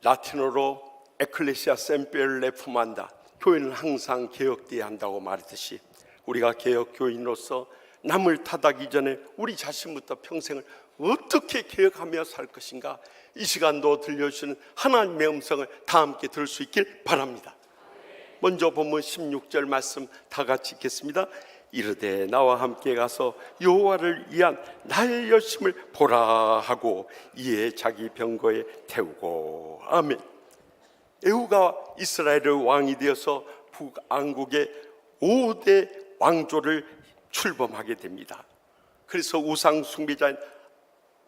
라틴어로 에클레시아 셈페르 레포만다, 교회는 항상 개혁돼야 한다고 말했듯이 우리가 개혁 교인으로서 남을 탓하기 전에 우리 자신부터 평생을 어떻게 개혁하며 살 것인가, 이 시간도 들려주시는 하나님의 음성을 다 함께 들을 수 있길 바랍니다. 먼저 본문 16절 말씀 다 같이 읽겠습니다. 이르되 나와 함께 가서 여호와를 위한 나의 열심을 보라 하고 이에 자기 병거에 태우고. 아멘. 에후가 이스라엘의 왕이 되어서 북왕국의 5대 왕조를 출범하게 됩니다. 그래서 우상 숭배자인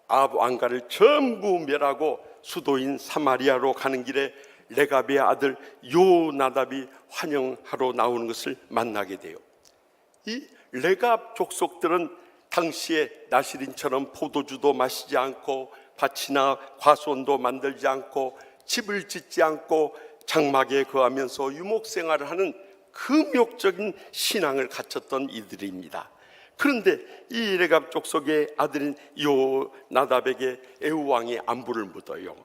아합 왕가를 전부 멸하고 수도인 사마리아로 가는 길에 레갑의 아들 요나답이 환영하러 나오는 것을 만나게 돼요. 이 레갑 족속들은 당시에 나시린처럼 포도주도 마시지 않고 밭이나 과수원도 만들지 않고 집을 짓지 않고 장막에 거하면서 유목생활을 하는 금욕적인 신앙을 갖췄던 이들입니다. 그런데 이 레갑 족속의 아들인 요나답에게 에후 왕이 안부를 묻어요.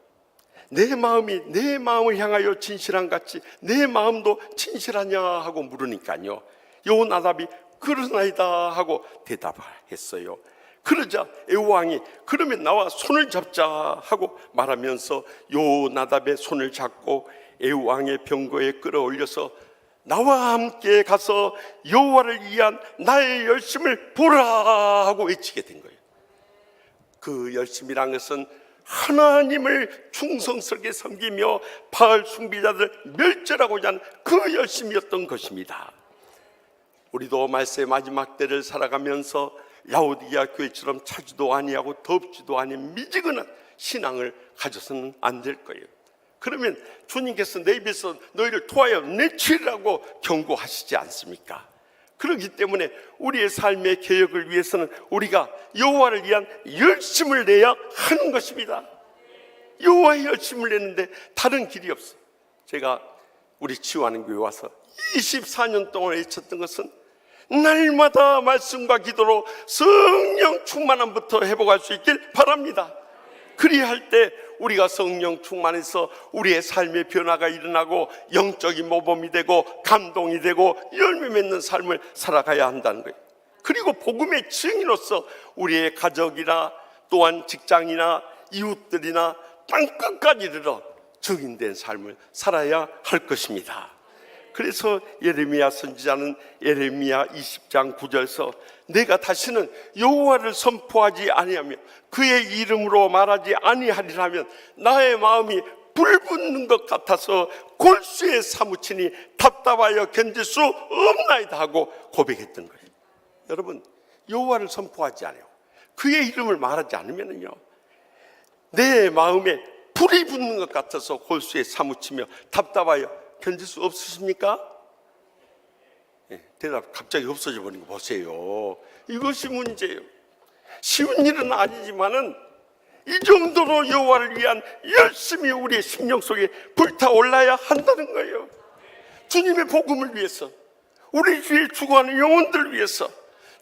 내 마음이 내 마음을 향하여 진실한 같이 내 마음도 진실하냐 하고 물으니까요, 요나답이 그러나이다 하고 대답했어요. 그러자 에후 왕이 그러면 나와 손을 잡자 하고 말하면서 요나답의 손을 잡고 에후 왕의 병거에 끌어올려서 나와 함께 가서 여호와를 위한 나의 열심을 보라 하고 외치게 된 거예요. 그 열심이란 것은 하나님을 충성스럽게 섬기며 바알 숭배자들 멸절하고자 하는 그 열심이었던 것입니다. 우리도 말세의 마지막 때를 살아가면서 라오디게아 교회처럼 차지도 아니하고 덥지도 않은 미지근한 신앙을 가져서는 안 될 거예요. 그러면 주님께서 내 입에서 너희를 토하여 내치라고 경고하시지 않습니까? 그렇기 때문에 우리의 삶의 개혁을 위해서는 우리가 여호와를 위한 열심을 내야 하는 것입니다. 여호와의 열심을 내는데 다른 길이 없어요. 제가 우리 치유하는 교회 와서 24년 동안 외쳤던 것은 날마다 말씀과 기도로 성령 충만함부터 회복할 수 있길 바랍니다. 그리할 때 우리가 성령 충만해서 우리의 삶의 변화가 일어나고 영적인 모범이 되고 감동이 되고 열매 맺는 삶을 살아가야 한다는 거예요. 그리고 복음의 증인으로서 우리의 가족이나 또한 직장이나 이웃들이나 땅끝까지 이르러 증인된 삶을 살아야 할 것입니다. 그래서 예레미야 선지자는 예레미야 20장 9절에서 내가 다시는 여호와를 선포하지 아니하며 그의 이름으로 말하지 아니하리라면 나의 마음이 불붙는 것 같아서 골수에 사무치니 답답하여 견딜 수 없나이다 하고 고백했던 거예요. 여러분, 여호와를 선포하지 않아요, 그의 이름을 말하지 않으면요, 내 마음에 불이 붙는 것 같아서 골수에 사무치며 답답하여 견딜 수 없으십니까? 대답 갑자기 없어져 버린 거 보세요. 이것이 문제예요. 쉬운 일은 아니지만은 이 정도로 여호와를 위한 열심히 우리의 심령 속에 불타올라야 한다는 거예요. 주님의 복음을 위해서, 우리 주의 죽어가는 영혼들을 위해서,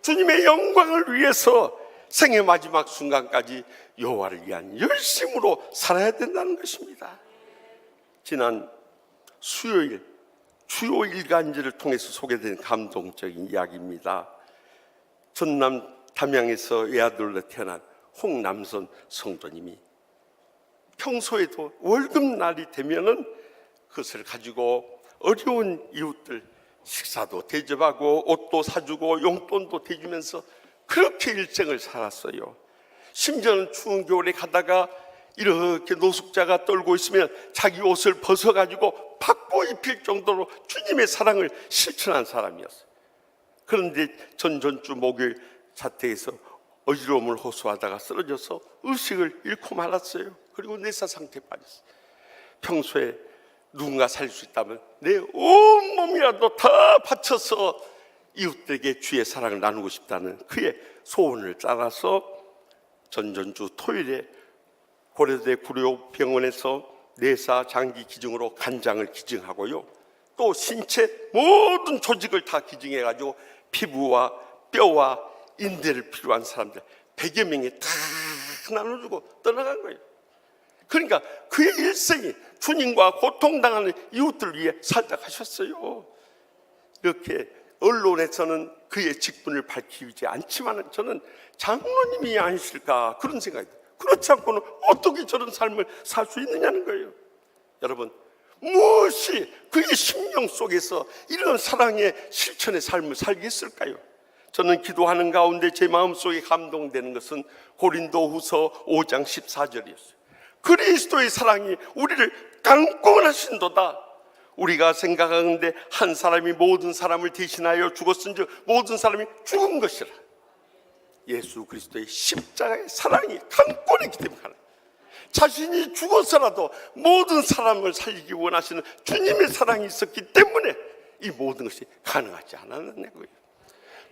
주님의 영광을 위해서 생의 마지막 순간까지 여호와를 위한 열심으로 살아야 된다는 것입니다. 지난 수요일 주요 일간지를 통해서 소개된 감동적인 이야기입니다. 전남 담양에서 외아들로 태어난 홍남선 성도님이 평소에도 월급날이 되면은 그것을 가지고 어려운 이웃들 식사도 대접하고 옷도 사주고 용돈도 대주면서 그렇게 일생을 살았어요. 심지어는 추운 겨울에 가다가 이렇게 노숙자가 떨고 있으면 자기 옷을 벗어가지고 받고 입힐 정도로 주님의 사랑을 실천한 사람이었어요. 그런데 전주 목요일 자택에서 어지러움을 호소하다가 쓰러져서 의식을 잃고 말았어요. 그리고 내사 상태에 빠졌어요. 평소에 누군가 살릴 수 있다면 내 온몸이라도 다 바쳐서 이웃들에게 주의 사랑을 나누고 싶다는 그의 소원을 따라서 전주 토요일에 고려대 구룡병원에서 내사 장기 기증으로 간장을 기증하고요, 또 신체 모든 조직을 다 기증해가지고 피부와 뼈와 인대를 필요한 사람들 100여 명에 다 나눠주고 떠나간 거예요. 그러니까 그의 일생이 주님과 고통당하는 이웃들을 위해 살다 가셨어요. 이렇게 언론에서는 그의 직분을 밝히지 않지만 저는 장로님이 아니실까 그런 생각이 들어요. 그렇지 않고는 어떻게 저런 삶을 살 수 있느냐는 거예요. 여러분, 무엇이 그의 심령 속에서 이런 사랑의 실천의 삶을 살게 했을까요? 저는 기도하는 가운데 제 마음속에 감동되는 것은 고린도후서 5장 14절이었어요. 그리스도의 사랑이 우리를 강권하신도다. 우리가 생각하는데 한 사람이 모든 사람을 대신하여 죽었은즉 모든 사람이 죽은 것이라. 예수 그리스도의 십자가의 사랑이 강권이기 때문에 자신이 죽어서라도 모든 사람을 살리기 원하시는 주님의 사랑이 있었기 때문에 이 모든 것이 가능하지 않았는 거예요.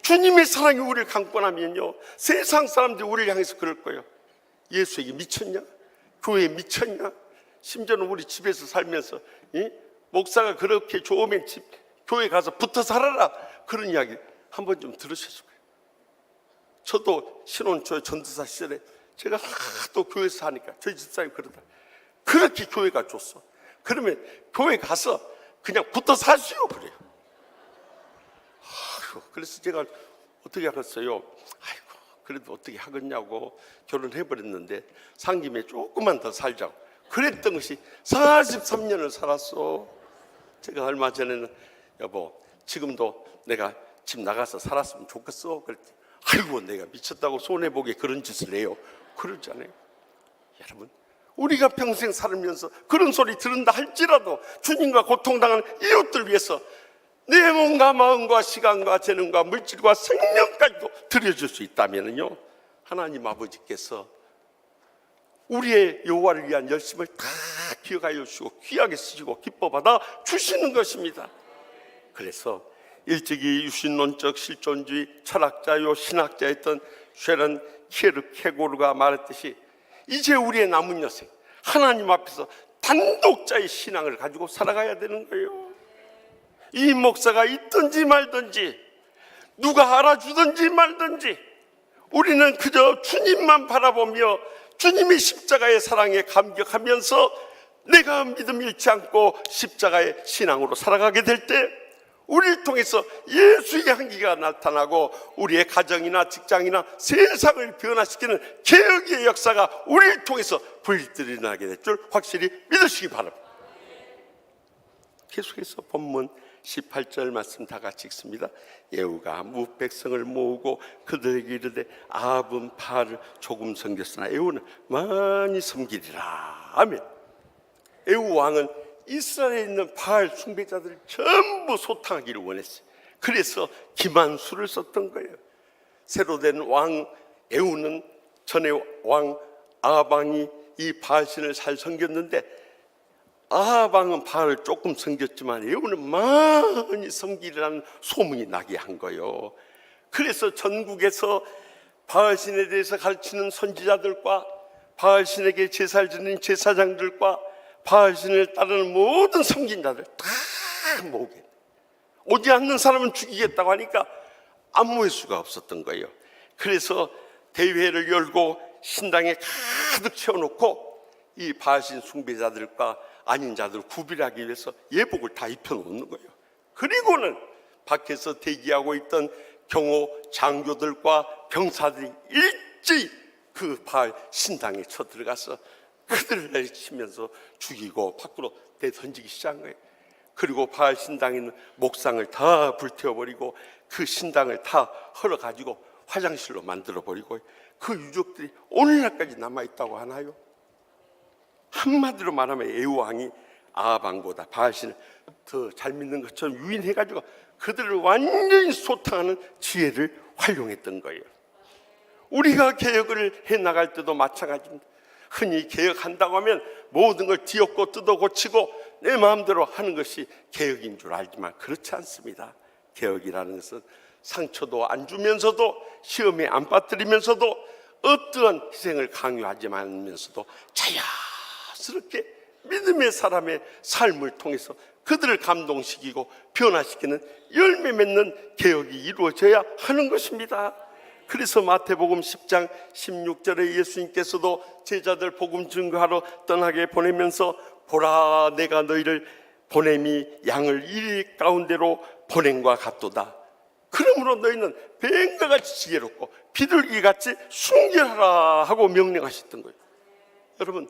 주님의 사랑이 우리를 강권하면요, 세상 사람들이 우리를 향해서 그럴 거예요. 예수에게 미쳤냐? 교회에 미쳤냐? 심지어는 우리 집에서 살면서 목사가 그렇게 좋으면 교회 가서 붙어 살아라, 그런 이야기 한 번 좀 들으셨을 거예요. 저도 신혼초에 전도사 시절에 제가 하도 교회에서 하니까 저희 집사람이 그러다, 그렇게 교회가 좋소. 그러면 교회 가서 그냥 붙어 사시오 그래요. 그래서 제가 어떻게 하겠어요? 아이고, 그래도 어떻게 하겠냐고 결혼해버렸는데 산 김에 조금만 더 살자고 그랬던 것이 43년을 살았어. 제가 얼마 전에는 여보, 지금도 내가 집 나가서 살았으면 좋겠어 그랬더니 아이고, 내가 미쳤다고 손해보게 그런 짓을 해요. 그러잖아요. 여러분, 우리가 평생 살면서 그런 소리 들은다 할지라도 주님과 고통당하는 이웃들 위해서 내 몸과 마음과 시간과 재능과 물질과 생명까지도 드려줄 수 있다면요, 하나님 아버지께서 우리의 여호와를 위한 열심을 다 기억하여 주시고 귀하게 쓰시고 기뻐받아 주시는 것입니다. 그래서 일찍이 유신론적 실존주의 철학자요 신학자였던 쉐런 키에르케고르가 말했듯이 이제 우리의 남은 여생 하나님 앞에서 단독자의 신앙을 가지고 살아가야 되는 거예요. 이 목사가 있든지 말든지 누가 알아주든지 말든지 우리는 그저 주님만 바라보며 주님의 십자가의 사랑에 감격하면서 내가 믿음 잃지 않고 십자가의 신앙으로 살아가게 될 때 우리를 통해서 예수의 향기가 나타나고 우리의 가정이나 직장이나 세상을 변화시키는 개혁의 역사가 우리를 통해서 불들이 나게 될 줄 확실히 믿으시기 바랍니다. 계속해서 본문 18절 말씀 다 같이 읽습니다. 에우가 무백성을 모으고 그들에게 이르되 아합은 바알을 조금 섬겼으나 에우는 많이 섬기리라. 아멘. 에우 왕은 이스라엘에 있는 바알 숭배자들을 전부 소탕하기를 원했어요. 그래서 기만수를 썼던 거예요. 새로 된 왕 에우는 전에 왕 아합 왕이 이 바알신을 잘 섬겼는데 아합 왕은 바알을 조금 섬겼지만 에우는 많이 섬기라는 소문이 나게 한 거예요. 그래서 전국에서 바알신에 대해서 가르치는 선지자들과 바알신에게 제사를 드리는 제사장들과 바알신을 따르는 모든 섬긴자들 다 모으게, 오지 않는 사람은 죽이겠다고 하니까 안 모일 수가 없었던 거예요. 그래서 대회를 열고 신당에 가득 채워놓고 이 바알신 숭배자들과 아닌 자들을 구별하기 위해서 예복을 다 입혀놓는 거예요. 그리고는 밖에서 대기하고 있던 경호 장교들과 병사들이 일제히 그 바알 신당에 쳐들어가서 그들을 내리치면서 죽이고 밖으로 내던지기 시작한 거예요. 그리고 바알 신당에 있는 목상을 다 불태워버리고 그 신당을 다 헐어가지고 화장실로 만들어버리고 그 유적들이 오늘날까지 남아있다고 하나요? 한마디로 말하면 애왕이 아합왕보다 바알신을 더 잘 믿는 것처럼 유인해가지고 그들을 완전히 소탕하는 지혜를 활용했던 거예요. 우리가 개혁을 해나갈 때도 마찬가지입니다. 흔히 개혁한다고 하면 모든 걸 뒤엎고 뜯어 고치고 내 마음대로 하는 것이 개혁인 줄 알지만 그렇지 않습니다. 개혁이라는 것은 상처도 안 주면서도 시험에 안 빠뜨리면서도 어떠한 희생을 강요하지 않으면서도 자연스럽게 믿음의 사람의 삶을 통해서 그들을 감동시키고 변화시키는 열매 맺는 개혁이 이루어져야 하는 것입니다. 그래서 마태복음 10장 16절에 예수님께서도 제자들 복음 증거하러 떠나게 보내면서 보라 내가 너희를 보냄이 양을 이리 가운데로 보냄과 같도다. 그러므로 너희는 뱀과 같이 지혜롭고 비둘기같이 순결하라 하고 명령하셨던 거예요. 여러분,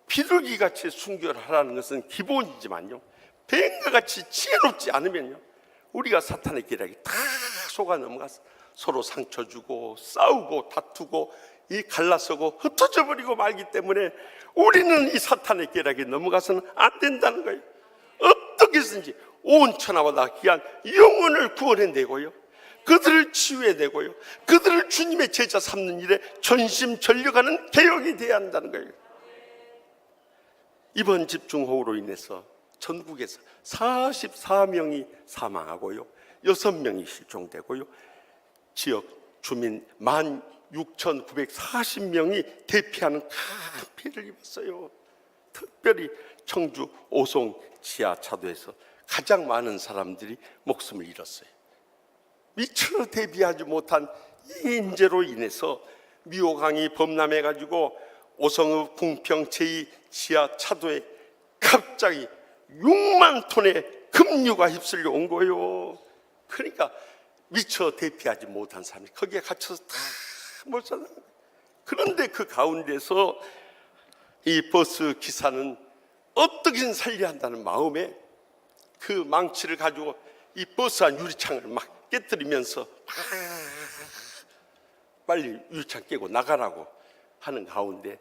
비둘기같이 순결하라는 것은 기본이지만요, 뱀과 같이 지혜롭지 않으면요, 우리가 사탄의 계략이 다 속아 넘어가서 서로 상처 주고 싸우고 다투고 이 갈라서고 흩어져 버리고 말기 때문에 우리는 이 사탄의 계략에 넘어가서는 안 된다는 거예요. 어떻게 해서든지 온 천하보다 귀한 영혼을 구원해내고요, 그들을 치유해내고요, 그들을 주님의 제자 삼는 일에 전심전력하는 개혁이 되어야 한다는 거예요. 이번 집중호우로 인해서 전국에서 44명이 사망하고요, 6명이 실종되고요, 지역 주민 16,940명이 대피하는 큰 피해를 입었어요. 특별히 청주 오송 지하차도에서 가장 많은 사람들이 목숨을 잃었어요. 미처 대비하지 못한 이 인재로 인해서 미호강이 범람해가지고 오성읍 궁평 제2 지하차도에 갑자기 6만 톤의 급류가 휩쓸려 온 거예요. 그러니까 미처 대피하지 못한 사람이 거기에 갇혀서 다 못 사는 거예요. 그런데 그 가운데서 이 버스 기사는 어떻게든 살려야 한다는 마음에 그 망치를 가지고 이 버스 안 유리창을 막 깨뜨리면서 빨리 유리창 깨고 나가라고 하는 가운데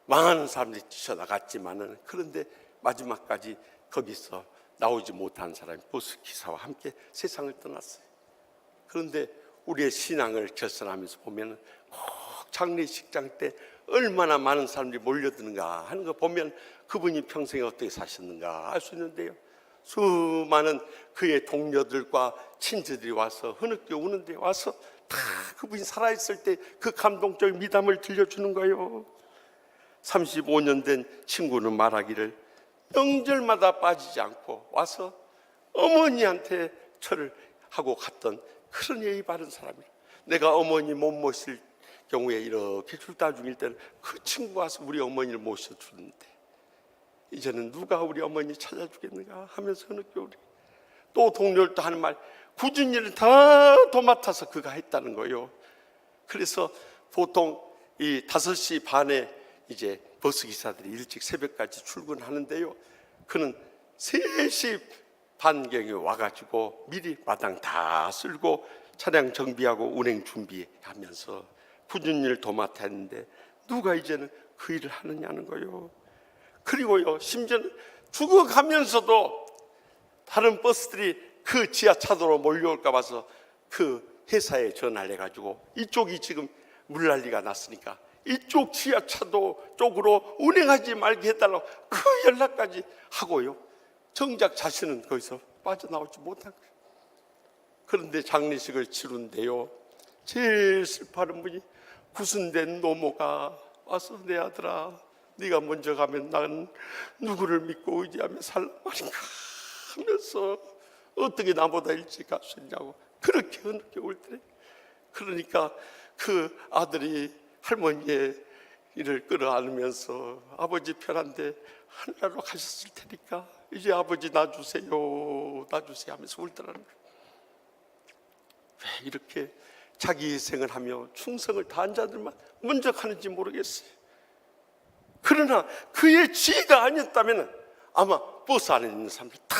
많은 사람들이 뛰쳐나갔지만은, 그런데 마지막까지 거기서 나오지 못한 사람이 버스 기사와 함께 세상을 떠났어요. 그런데 우리의 신앙을 결선하면서 보면 꼭 장례식장 때 얼마나 많은 사람들이 몰려드는가 하는 거 보면 그분이 평생에 어떻게 사셨는가 알 수 있는데요, 수많은 그의 동료들과 친지들이 와서 흐느껴 우는데 와서 다 그분이 살아있을 때 그 감동적인 미담을 들려주는 거예요. 35년 된 친구는 말하기를 명절마다 빠지지 않고 와서 어머니한테 절을 하고 갔던 그런 예의 바른 사람이에요. 내가 어머니 못 모실 경우에 이렇게 출타 중일 때는 그 친구가 와서 우리 어머니를 모셔주는데 이제는 누가 우리 어머니 찾아주겠는가 하면서 느껴. 우리 또 동료를 또 하는 말, 굳은 일을 다 도맡아서 그가 했다는 거예요. 그래서 보통 이 5시 반에 이제 버스 기사들이 일찍 새벽까지 출근하는데요, 그는 3시 반경에 와가지고 미리 마당 다 쓸고 차량 정비하고 운행 준비하면서 굳은 일 도맡아 했는데 누가 이제는 그 일을 하느냐는 거예요. 그리고요, 심지어는 죽어가면서도 다른 버스들이 그 지하차도로 몰려올까 봐서 그 회사에 전화를 해가지고 이쪽이 지금 물난리가 났으니까 이쪽 지하차도 쪽으로 운행하지 말게 해달라고 그 연락까지 하고요, 정작 자신은 거기서 빠져나오지 못한 거예요. 그런데 장례식을 치른데요, 제일 슬퍼하는 분이 구순된 노모가 와서 내 아들아, 네가 먼저 가면 난 누구를 믿고 의지하며 살란 말인가 하면서 어떻게 나보다 일찍 갈 수 있냐고 그렇게 흐느껴 올 때, 그러니까 그 아들이 할머니의 일을 끌어안으면서 아버지 편한데 하늘나라로 가셨을 테니까 이제 아버지 놔주세요 놔주세요 하면서 울더라는 거예요. 왜 이렇게 자기 희생을 하며 충성을 다한 자들만 먼저 가는지 모르겠어요. 그러나 그의 지혜가 아니었다면 아마 버스 안에 있는 사람들 다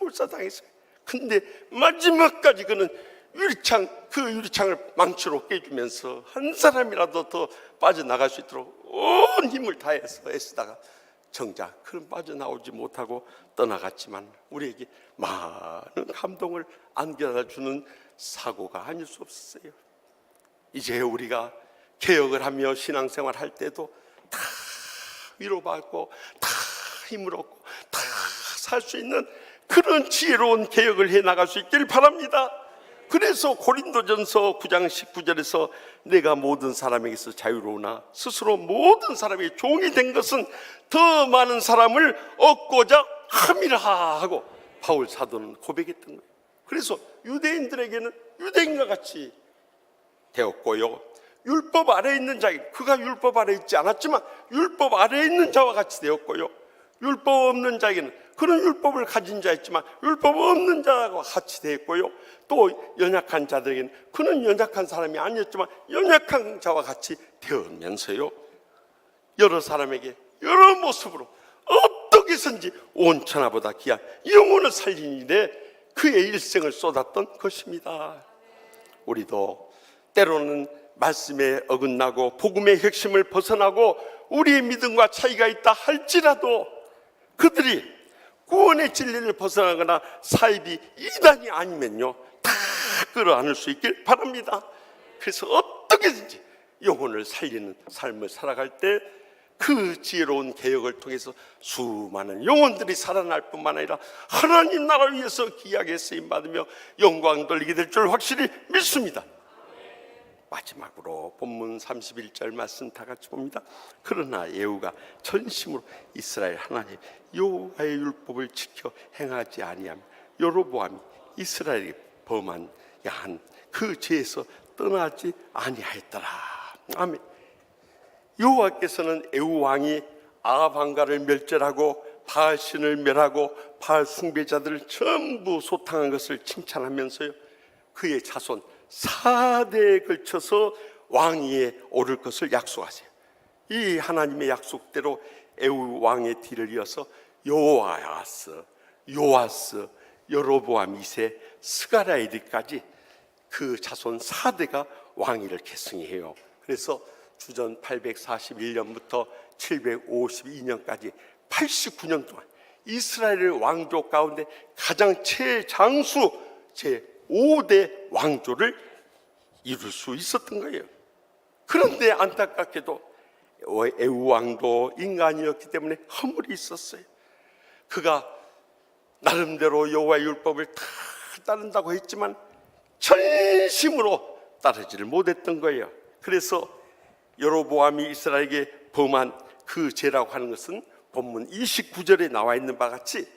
몰살당했어요. 근데 마지막까지 그는 그 유리창을 망치로 깨주면서 한 사람이라도 더 빠져나갈 수 있도록 온 힘을 다해서 애쓰다가 정작 그는 빠져나오지 못하고 떠나갔지만 우리에게 많은 감동을 안겨다 주는 사고가 아닐 수 없었어요. 이제 우리가 개혁을 하며 신앙생활 할 때도 다 위로받고 다 힘을 얻고 다 살 수 있는 그런 지혜로운 개혁을 해나갈 수 있길 바랍니다. 그래서 고린도전서 9장 19절에서 내가 모든 사람에게서 자유로우나 스스로 모든 사람의 종이 된 것은 더 많은 사람을 얻고자 함이라 하고 바울 사도는 고백했던 거예요. 그래서 유대인들에게는 유대인과 같이 되었고요, 율법 아래에 있는 자, 그가 율법 아래에 있지 않았지만 율법 아래에 있는 자와 같이 되었고요, 율법 없는 자에게는 그런 율법을 가진 자였지만 율법 없는 자와 같이 되었고요, 또 연약한 자들에게는 그는 연약한 사람이 아니었지만 연약한 자와 같이 되면서요, 여러 사람에게 여러 모습으로 어떻게 해서든지 온 천하보다 귀한 영혼을 살린 일에 그의 일생을 쏟았던 것입니다. 우리도 때로는 말씀에 어긋나고 복음의 핵심을 벗어나고 우리의 믿음과 차이가 있다 할지라도 그들이 구원의 진리를 벗어나거나 사입이 이단이 아니면요 다 끌어안을 수 있길 바랍니다. 그래서 어떻게든지 영혼을 살리는 삶을 살아갈 때 그 지혜로운 개혁을 통해서 수많은 영혼들이 살아날 뿐만 아니라 하나님 나라를 위해서 귀하게 쓰임받으며 영광 돌리게 될 줄 확실히 믿습니다. 마지막으로 본문 31절 말씀 다 같이 봅니다. 그러나 예후가 전심으로 이스라엘 하나님 여호와의 율법을 지켜 행하지 아니하며 여로보암이 이스라엘이 범한 야한 그 죄에서 떠나지 아니하였더라. 아멘. 여호와께서는 예후 왕이 아합 왕가를 멸절하고 바알신을 멸하고 바알 숭배자들을 전부 소탕한 것을 칭찬하면서요, 그의 자손 4대에 걸쳐서 왕위에 오를 것을 약속하세요. 이 하나님의 약속대로 예후 왕의 뒤를 이어서 여호아스, 요아스, 여로보암 2세, 스가랴이까지 그 자손 4대가 왕위를 계승해요. 그래서 주전 841년부터 752년까지 89년 동안 이스라엘 왕조 가운데 가장 최장수 제5대 왕조를 이룰 수 있었던 거예요. 그런데 안타깝게도 예후 왕도 인간이었기 때문에 허물이 있었어요. 그가 나름대로 여호와의 율법을 다 따른다고 했지만 전심으로 따르지를 못했던 거예요. 그래서 여로보암이 이스라엘에게 범한 그 죄라고 하는 것은 본문 29절에 나와 있는 바와 같이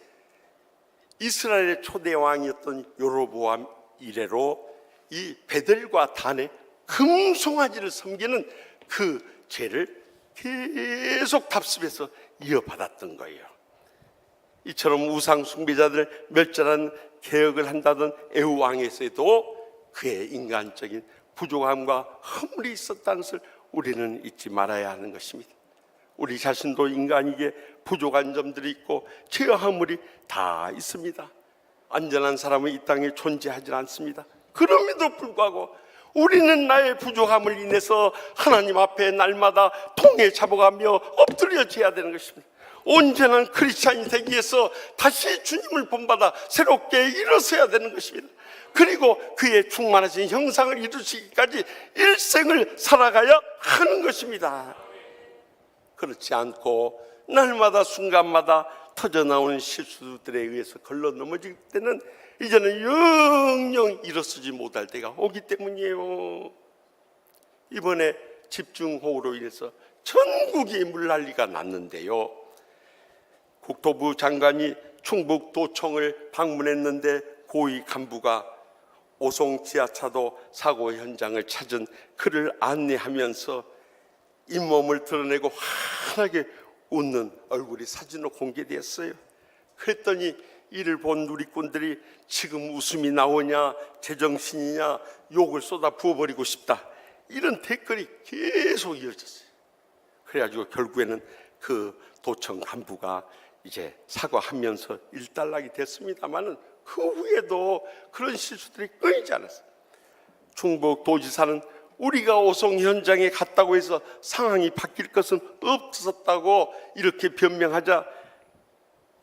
이스라엘의 초대 왕이었던 여로보암 이래로 이 베델과 단의 금송아지를 섬기는 그 죄를 계속 답습해서 이어받았던 거예요. 이처럼 우상 숭배자들 멸절한 개혁을 한다던 예후 왕에서도 그의 인간적인 부족함과 허물이 있었다는 것을 우리는 잊지 말아야 하는 것입니다. 우리 자신도 인간에게 부족한 점들이 있고 죄와 허물이 다 있습니다. 안전한 사람은 이 땅에 존재하지 않습니다. 그럼에도 불구하고 우리는 나의 부족함을 인해서 하나님 앞에 날마다 통해 잡아가며 엎드려져야 되는 것입니다. 온전한 크리스찬이 되기 위해서 다시 주님을 본받아 새롭게 일어서야 되는 것입니다. 그리고 그의 충만하신 형상을 이루시기까지 일생을 살아가야 하는 것입니다. 그렇지 않고 날마다 순간마다 터져나오는 실수들에 의해서 걸러 넘어질 때는 이제는 영영 일어서지 못할 때가 오기 때문이에요. 이번에 집중호우로 인해서 전국이 물난리가 났는데요, 국토부 장관이 충북도청을 방문했는데 고위 간부가 오송 지하차도 사고 현장을 찾은 그를 안내하면서 잇몸을 드러내고 환하게 웃는 얼굴이 사진으로 공개되었어요. 그랬더니 이를 본 누리꾼들이 지금 웃음이 나오냐, 제정신이냐, 욕을 쏟아 부어버리고 싶다, 이런 댓글이 계속 이어졌어요. 그래가지고 결국에는 그 도청 간부가 이제 사과하면서 일단락이 됐습니다만은 그 후에도 그런 실수들이 끊이지 않았어요. 충북 도지사는 우리가 오송 현장에 갔다고 해서 상황이 바뀔 것은 없었다고 이렇게 변명하자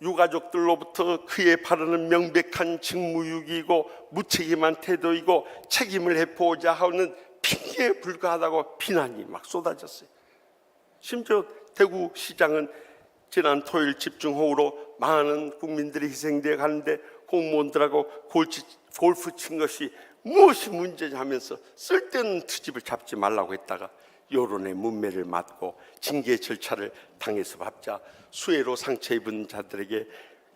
유가족들로부터 그의 발언은 명백한 직무유기이고 무책임한 태도이고 책임을 회피하자 하는 핑계에 불과하다고 비난이 막 쏟아졌어요. 심지어 대구시장은 지난 토요일 집중호우로 많은 국민들이 희생되어 가는데 공무원들하고 골프 친 것이 무엇이 문제냐 하면서 쓸데없는 트집을 잡지 말라고 했다가 여론의 문매를 맞고 징계 절차를 당해서 밟자 수해로 상처 입은 자들에게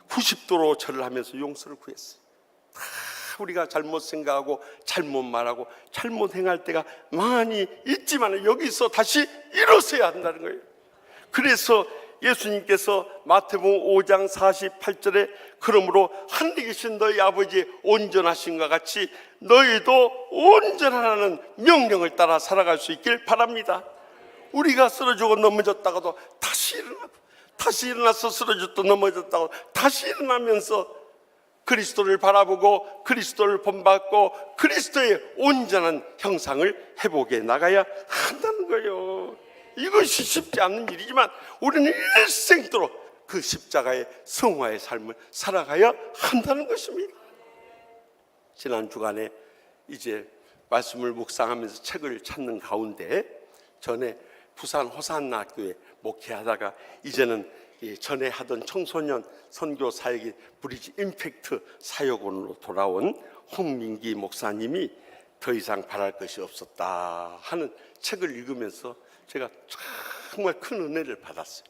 90도로 절을 하면서 용서를 구했어요. 다 우리가 잘못 생각하고 잘못 말하고 잘못 행할 때가 많이 있지만 여기서 다시 일어서야 한다는 거예요. 그래서 예수님께서 마태복음 5장 48절에 그러므로 하늘에 계신 너희 아버지 온전하신과 같이 너희도 온전하라는 명령을 따라 살아갈 수 있길 바랍니다. 우리가 쓰러지고 넘어졌다가도 다시 일어나서 쓰러졌다 넘어졌다고 다시 일어나면서 그리스도를 바라보고 그리스도를 본받고 그리스도의 온전한 형상을 회복해 나가야 한다는 거예요. 이것이 쉽지 않은 일이지만 우리는 일생도록 그 십자가의 성화의 삶을 살아가야 한다는 것입니다. 지난 주간에 이제 말씀을 묵상하면서 책을 찾는 가운데 전에 부산 호산나교에 목회하다가 이제는 전에 하던 청소년 선교 사역이 브리지 임팩트 사역원으로 돌아온 홍민기 목사님이 더 이상 바랄 것이 없었다 하는 책을 읽으면서 제가 정말 큰 은혜를 받았어요.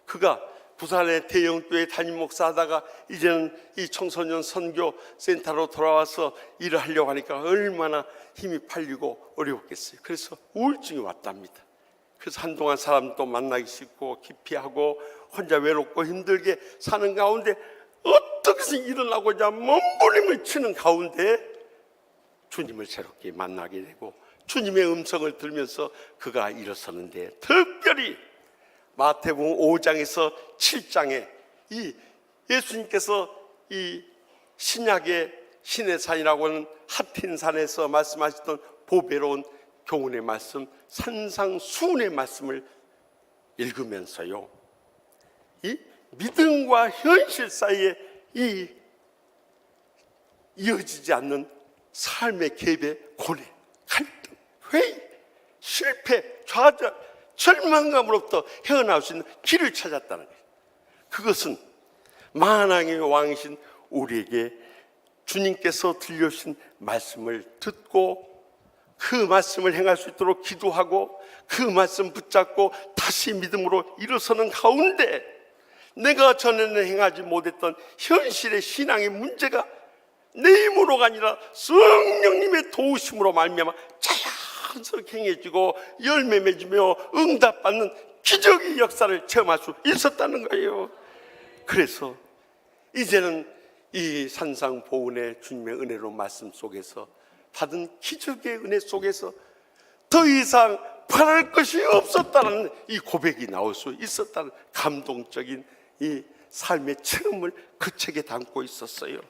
그가 부산의 대형교회 담임 목사하다가 이제는 이 청소년 선교 센터로 돌아와서 일을 하려고 하니까 얼마나 힘이 팔리고 어려웠겠어요. 그래서 우울증이 왔답니다. 그래서 한동안 사람도 만나기 싫고 기피하고 혼자 외롭고 힘들게 사는 가운데 어떻게 일어나고자 몸부림을 치는 가운데 주님을 새롭게 만나게 되고 주님의 음성을 들으면서 그가 일어서는데 특별히 마태복음 5장에서 7장에 이 예수님께서 이 신약의 신의 산이라고 하는 하틴산에서 말씀하셨던 보배로운 교훈의 말씀, 산상수훈의 말씀을 읽으면서요, 이 믿음과 현실 사이에 이 이어지지 않는 삶의 갭의 고뇌, 갈등, 회의, 실패, 좌절, 절망감으로부터 헤어나올 수 있는 길을 찾았다는 거예요. 그것은 만왕의 왕이신 우리에게 주님께서 들려주신 말씀을 듣고 그 말씀을 행할 수 있도록 기도하고 그 말씀 붙잡고 다시 믿음으로 일어서는 가운데 내가 전에는 행하지 못했던 현실의 신앙의 문제가 내 힘으로가 아니라 성령님의 도우심으로 말미암아 자연스럽게 행해지고 열매 맺으며 응답받는 기적의 역사를 체험할 수 있었다는 거예요. 그래서 이제는 이 산상보훈의 주님의 은혜로 말씀 속에서 받은 기적의 은혜 속에서 더 이상 바랄 것이 없었다는 이 고백이 나올 수 있었다는 감동적인 이 삶의 체험을 그 책에 담고 있었어요.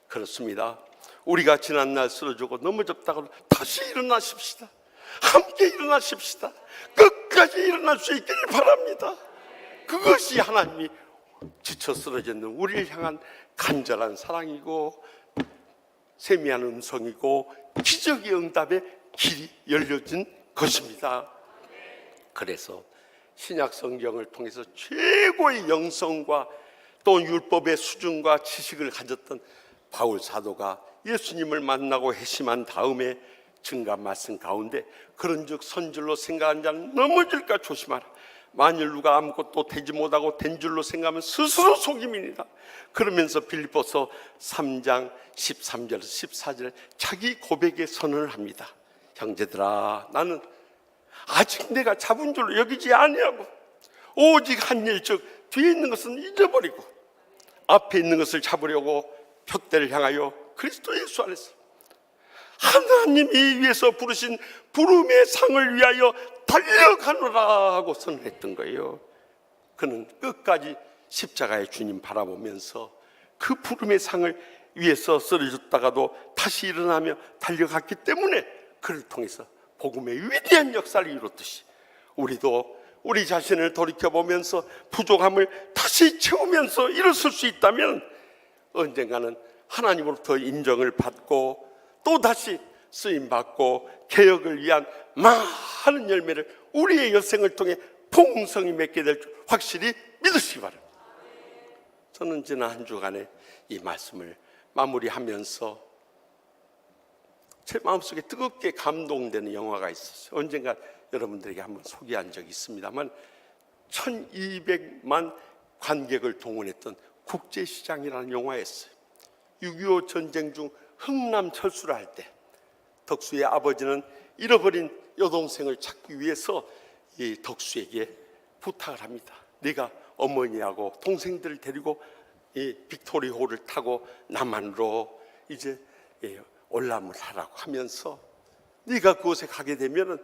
그렇습니다. 우리가 지난날 쓰러지고 넘어졌다고 다시 일어나십시다. 함께 일어나십시다. 끝까지 일어날 수 있기를 바랍니다. 그것이 하나님이 지쳐 쓰러졌는 우리를 향한 간절한 사랑이고 세미한 음성이고 기적의 응답의 길이 열려진 것입니다. 그래서 신약 성경을 통해서 최고의 영성과 또 율법의 수준과 지식을 가졌던 바울 사도가 예수님을 만나고 회심한 다음에 증거 말씀 가운데 그런즉 선줄로 생각한 자는 넘어질까 조심하라. 만일 누가 아무것도 되지 못하고 된 줄로 생각하면 스스로 속임이니라. 그러면서 빌립보서 3장 13절 14절에 자기 고백의 선언을 합니다. 형제들아, 나는 아직 내가 잡은 줄로 여기지 아니하고 오직 한 일 즉 뒤에 있는 것은 잊어버리고 앞에 있는 것을 잡으려고 표대를 향하여 그리스도 예수 안에서 하나님이 위해서 부르신 부름의 상을 위하여 달려가노라 하고 선언했던 거예요. 그는 끝까지 십자가의 주님 바라보면서 그 부름의 상을 위해서 쓰러졌다가도 다시 일어나며 달려갔기 때문에 그를 통해서 복음의 위대한 역사를 이뤘듯이 우리도 우리 자신을 돌이켜보면서 부족함을 다시 채우면서 일어설 수 있다면 언젠가는 하나님으로부터 인정을 받고 또다시 쓰임받고 개혁을 위한 많은 열매를 우리의 여생을 통해 풍성히 맺게 될 줄 확실히 믿으시기 바랍니다. 저는 지난 한 주간에 이 말씀을 마무리하면서 제 마음속에 뜨겁게 감동되는 영화가 있었어요. 언젠가 여러분들에게 한번 소개한 적이 있습니다만 1200만 관객을 동원했던 국제시장이라는 영화였어요. 6.25 전쟁 중 흥남철수를 할 때 덕수의 아버지는 잃어버린 여동생을 찾기 위해서 이 덕수에게 부탁을 합니다. 네가 어머니하고 동생들을 데리고 이 빅토리호를 타고 남한으로 이제 올람을 하라고 하면서 네가 그곳에 가게 되면은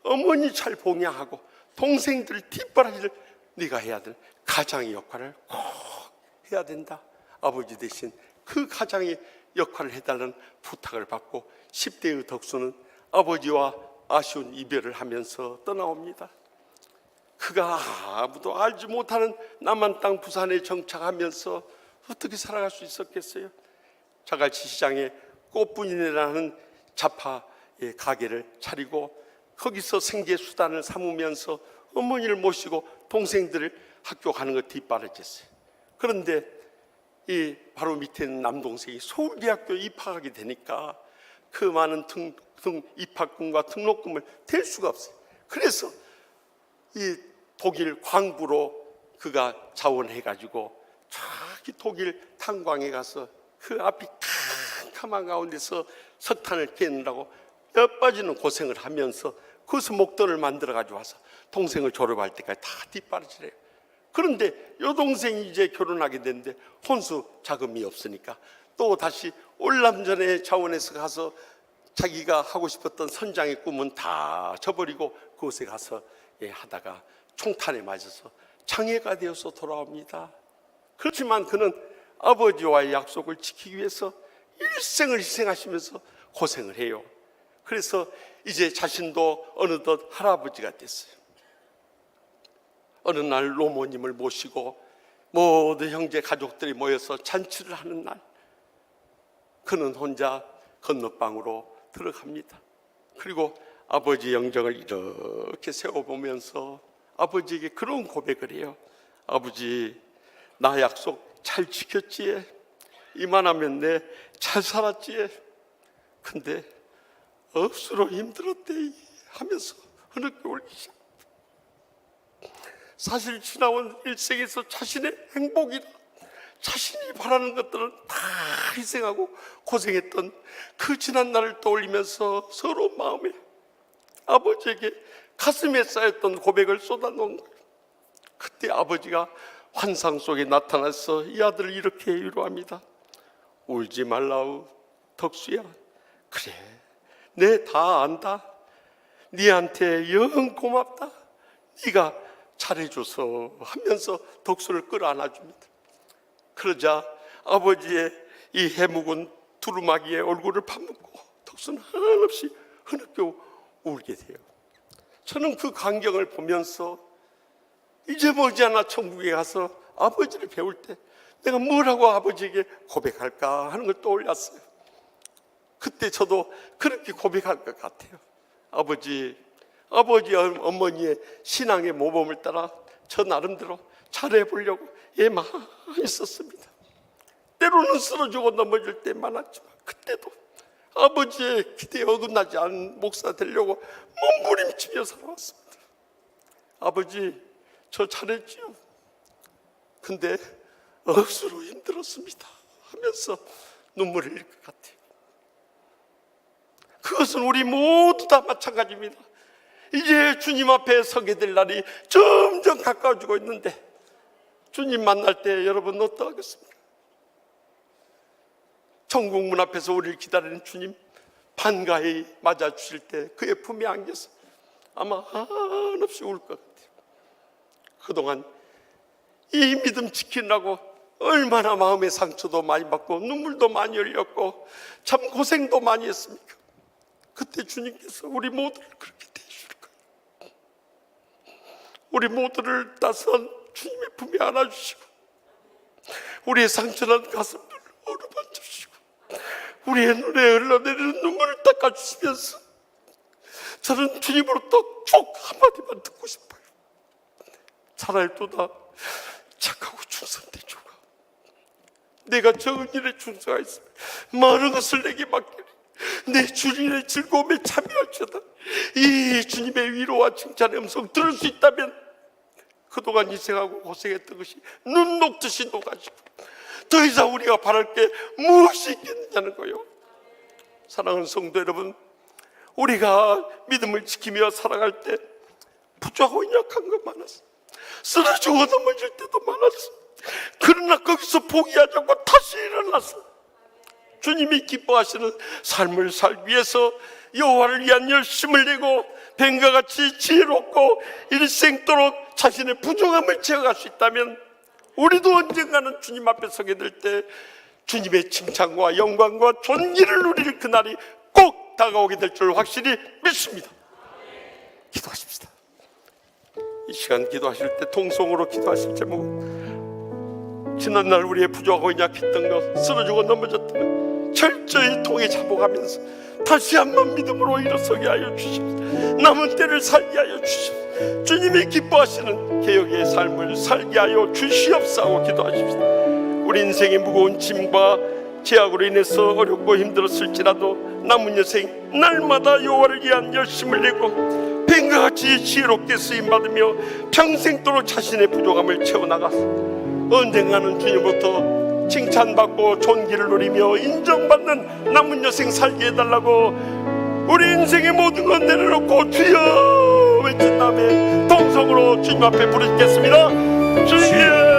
어머니 잘 봉양하고 동생들 뒷바라지를 네가 해야 되는 가장의 역할을 꼭 해야 된다. 아버지 대신 그 가장의 역할을 해달라는 부탁을 받고 10대의 덕수는 아버지와 아쉬운 이별을 하면서 떠나옵니다. 그가 아무도 알지 못하는 남한 땅 부산에 정착하면서 어떻게 살아갈 수 있었겠어요? 자갈치 시장에 꽃분이라는 자파의 가게를 차리고 거기서 생계 수단을 삼으면서 어머니를 모시고 동생들을 학교 가는 것 뒷바라지했어요. 그런데 이 바로 밑에 있는 남동생이 서울대학교에 입학하게 되니까 그 많은 입학금과 등록금을 댈 수가 없어요. 그래서 이 독일 광부로 그가 자원해가지고 저기 독일 탄광에 가서 그 앞이 캄캄한 가운데서 석탄을 캐느라고 몇 빠지는 고생을 하면서 거기서 목돈을 만들어가지고 와서 동생을 졸업할 때까지 다 뒷바라지래요. 그런데 여동생이 이제 결혼하게 됐는데 혼수 자금이 없으니까 또 다시 올남전에 자원해서 가서 자기가 하고 싶었던 선장의 꿈은 다 저버리고 그곳에 가서 하다가 총탄에 맞아서 장애가 되어서 돌아옵니다. 그렇지만 그는 아버지와의 약속을 지키기 위해서 일생을 희생하시면서 고생을 해요. 그래서 이제 자신도 어느덧 할아버지가 됐어요. 어느 날 노모님을 모시고 모든 형제 가족들이 모여서 잔치를 하는 날 그는 혼자 건너방으로 들어갑니다. 그리고 아버지 영정을 이렇게 세워보면서 아버지에게 그런 고백을 해요. 아버지, 나 약속 잘 지켰지에? 이만하면 내 잘 살았지에? 근데 억수로 힘들었대 하면서 흐느껴 울기. 사실 지나온 일생에서 자신의 행복이나 자신이 바라는 것들은 다 희생하고 고생했던 그 지난 날을 떠올리면서 서러운 마음에 아버지에게 가슴에 쌓였던 고백을 쏟아놓은 거예요. 그때 아버지가 환상 속에 나타나서 이 아들을 이렇게 위로합니다. 울지 말라우 덕수야. 그래, 내 다 안다. 니한테 영 고맙다. 네가 잘해줘서 하면서 덕수를 끌어안아줍니다. 그러자 아버지의 이 해묵은 두루마기에 얼굴을 파묻고 덕수는 한없이 흐느껴 울게 돼요. 저는 그 광경을 보면서 이제 머지않아 천국에 가서 아버지를 배울 때 내가 뭐라고 아버지에게 고백할까 하는 걸 떠올렸어요. 그때 저도 그렇게 고백할 것 같아요. 아버지, 어머니의 신앙의 모범을 따라 저 나름대로 잘해보려고 많이 썼습니다. 때로는 쓰러지고 넘어질 때 많았지만 그때도 아버지의 기대에 어긋나지 않은 목사 되려고 몸부림치며 살아왔습니다. 아버지, 저 잘했지요. 근데 억수로 힘들었습니다 하면서 눈물을 흘릴 것 같아요. 그것은 우리 모두 다 마찬가지입니다. 이제 주님 앞에 서게 될 날이 점점 가까워지고 있는데 주님 만날 때 여러분 어떠하겠습니까? 천국 문 앞에서 우리를 기다리는 주님 반가이 맞아주실 때 그의 품에 안겨서 아마 한없이 울 것 같아요. 그동안 이 믿음 지키려고 얼마나 마음의 상처도 많이 받고 눈물도 많이 흘렸고 참 고생도 많이 했습니까? 그때 주님께서 우리 모두를 그렇게 대해줄 거예요. 우리 모두를 따스한 주님의 품에 안아주시고 우리의 상처난 가슴을 어루만져주시고 우리의 눈에 흘러내리는 눈물을 닦아주시면서 저는 주님으로부터 쭉 한마디만 듣고 싶어요. 차라리도다 착하고 충성되주가 내가 적은 일에 충성하였으면 많은 것을 내게 맡기리 내 주님의 즐거움에 참여할지어다. 이 주님의 위로와 칭찬의 음성 들을 수 있다면 그동안 희생하고 고생했던 것이 눈 녹듯이 녹아지고 더 이상 우리가 바랄 게 무엇이 있겠느냐는 거요. 사랑하는 성도 여러분, 우리가 믿음을 지키며 살아갈 때 부족하고 약한 것 많았어. 쓰러지고 넘어질 때도 많았어. 그러나 거기서 포기하지 않고 다시 일어났어. 주님이 기뻐하시는 삶을 살기 위해서 여호와를 위한 열심을 내고 뱀과 같이 지혜롭고 일생도록 자신의 부족함을 채워갈 수 있다면 우리도 언젠가는 주님 앞에 서게 될 때 주님의 칭찬과 영광과 존귀를 누릴 그날이 꼭 다가오게 될 줄 확실히 믿습니다. 기도하십시다. 이 시간 기도하실 때 통성으로 기도하실 제목은 지난날 우리의 부족하고 약했던 것, 쓰러지고 넘어졌던 것 철저히 통해 잡아가면서 다시 한번 믿음으로 일어서게 하여 주십시오. 남은 때를 살게 하여 주십시오. 주님이 기뻐하시는 개혁의 삶을 살게 하여 주시옵사고 기도하십시다. 우리 인생의 무거운 짐과 죄악으로 인해서 어렵고 힘들었을지라도 남은 여생 날마다 여호와를 위한 열심을 내고 뱀과 같이 지혜롭게 쓰임받으며 평생도록 자신의 부족함을 채워나가서 언젠가는 주님부터 칭찬받고 존귀를 누리며 인정받는 남은 여생 살게 해달라고 우리 인생의 모든 건 내려놓고 주여 외친 다음에 동성으로 주님 앞에 부르겠습니다. 주여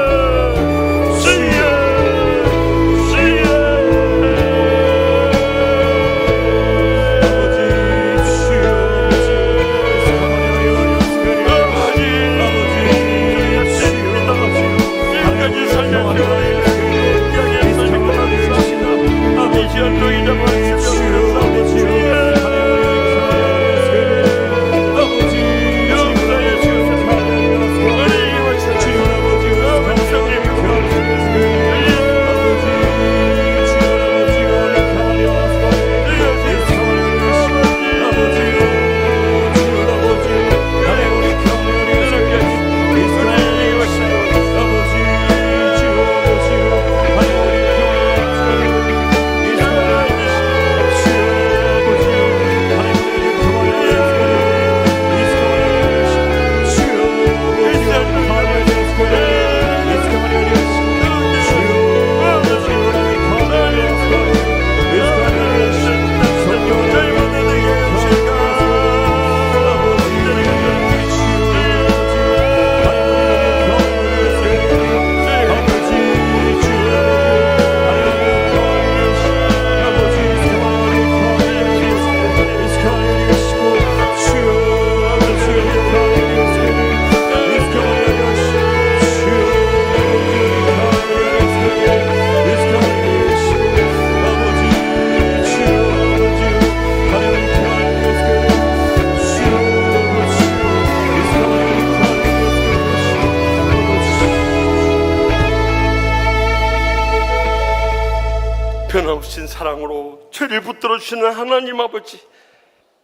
변함없인 사랑으로 저희를 붙들어 주시는 하나님 아버지,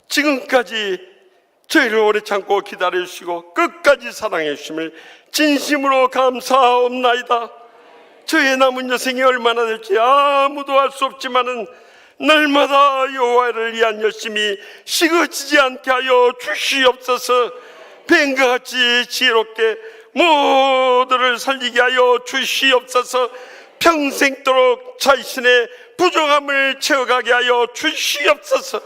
지금까지 저희를 오래 참고 기다려 주시고 끝까지 사랑해 주심을 진심으로 감사하옵나이다. 저희의 남은 여생이 얼마나 될지 아무도 알 수 없지만은 날마다 여호와를 위한 열심이 식어지지 않게 하여 주시옵소서. 뱀과 같이 지혜롭게 모두를 살리게 하여 주시옵소서. 평생도록 자신의 부족함을 채워가게 하여 주시옵소서.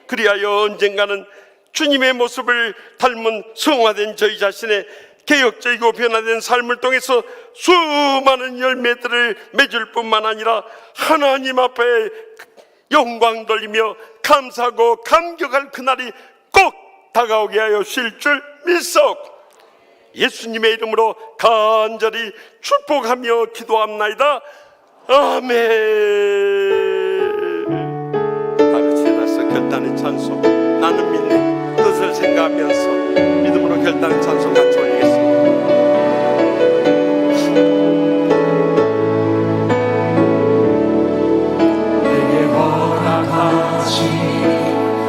그리하여 언젠가는 주님의 모습을 닮은 성화된 저희 자신의 개혁적이고 변화된 삶을 통해서 수많은 열매들을 맺을 뿐만 아니라 하나님 앞에 영광 돌리며 감사하고 감격할 그날이 꼭 다가오게 하여 주실 줄 믿사옵고 예수님의 이름으로 간절히 축복하며 기도합나이다. 아멘. 다 같이 일어나서 결단의 찬송, 나는 믿네 뜻을 생각하면서 믿음으로 결단의 찬송 같이 올리겠습니다. 내게 허락하신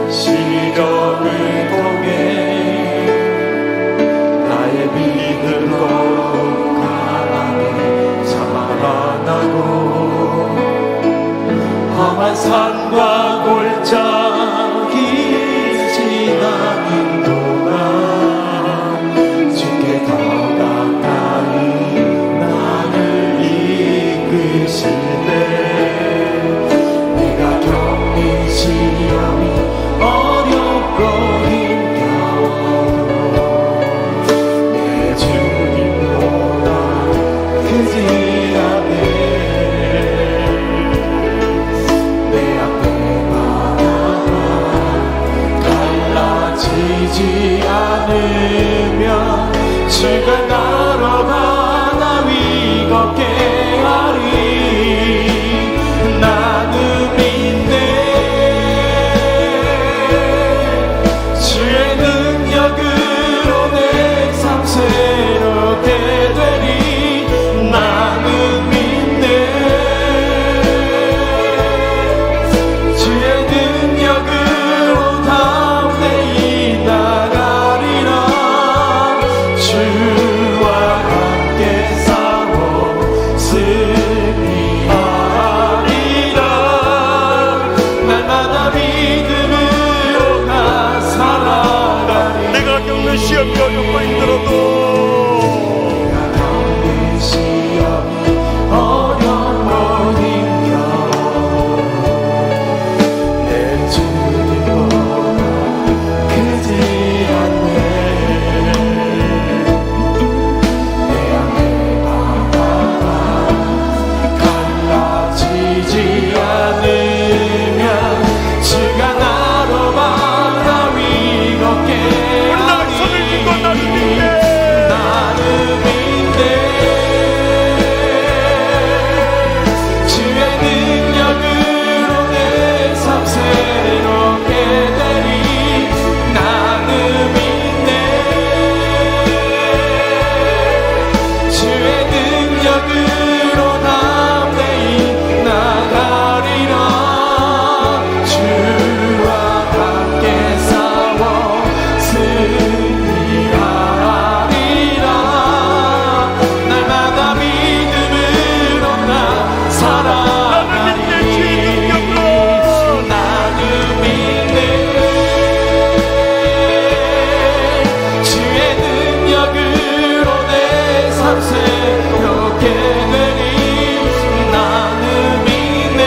시련을 통해 나의 믿음도 강하게 자라나고 험한 산과 골짜기 지나는 동안 주께 더 가까이 나를 이끄실 때 내가 겪는 시험이 어렵고 힘겨워도 내 주님보다 크지 않네. 내 앞에 바다가 갈라지지 않으면 주가 나로 바다 위 걷게 하리. 나는 믿네 주의 능력으로 내 삶 새롭게 되리. 나는 믿네 주의 능력으로 다음 내 나가리라. 주와 함께 싸워 승리하리라. 날마다 믿음으로 나 살아가리. 내가 겪는 시험이 어렵고 힘들어도 내가 겪는 시험이 어렵고 힘겨워 내 주님보다 크지 않네. 내 앞에 바다가 갈라지지 않으면 주가 나로 바다 위 걷게 올라가 손을 들고 나를 믿네. 나는 믿네 주의 능력으로 내 삶 새롭게 되리. 나는 믿네 주의 능력으로 다음 내 나가리라. 주와 함께 싸워 승리하리라. 날마다 믿음으로 나 살아가리. 나는 믿네 주의 능력으로 내 삶 새롭게 되리. 나는 믿네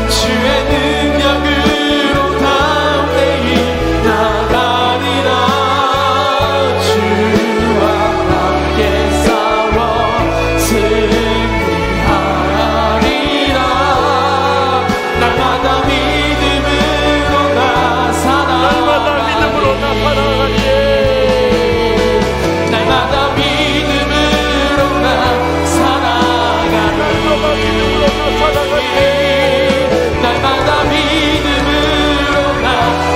주의 능력으로 다음 내 나가리라. 주와 함께 싸워 승리하리라. 날마다 믿음으로 나 날마다 믿음으로 나 살아가리. 날마다 믿음으로 나 살아가리. 날마다 믿음으로 나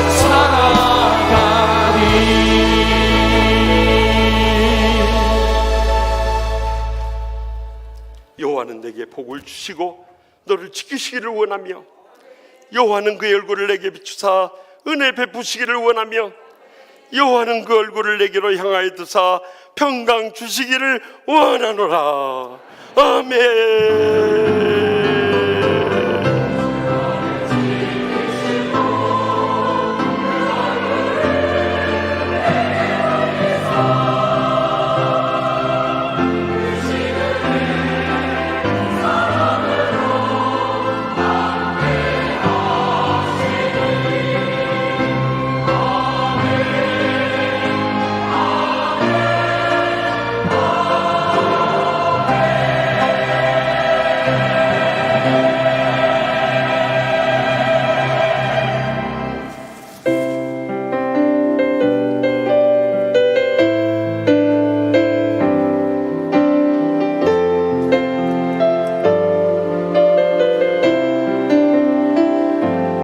살아가리. 여호와는 내게 복을 주시고 너를 지키시기를 원하며 여호와는 그의 얼굴을 내게 비추사 은혜 베푸시기를 원하며 여호와는 그 얼굴을 내게로 향하여 두사 평강 주시기를 원하노라. 아멘.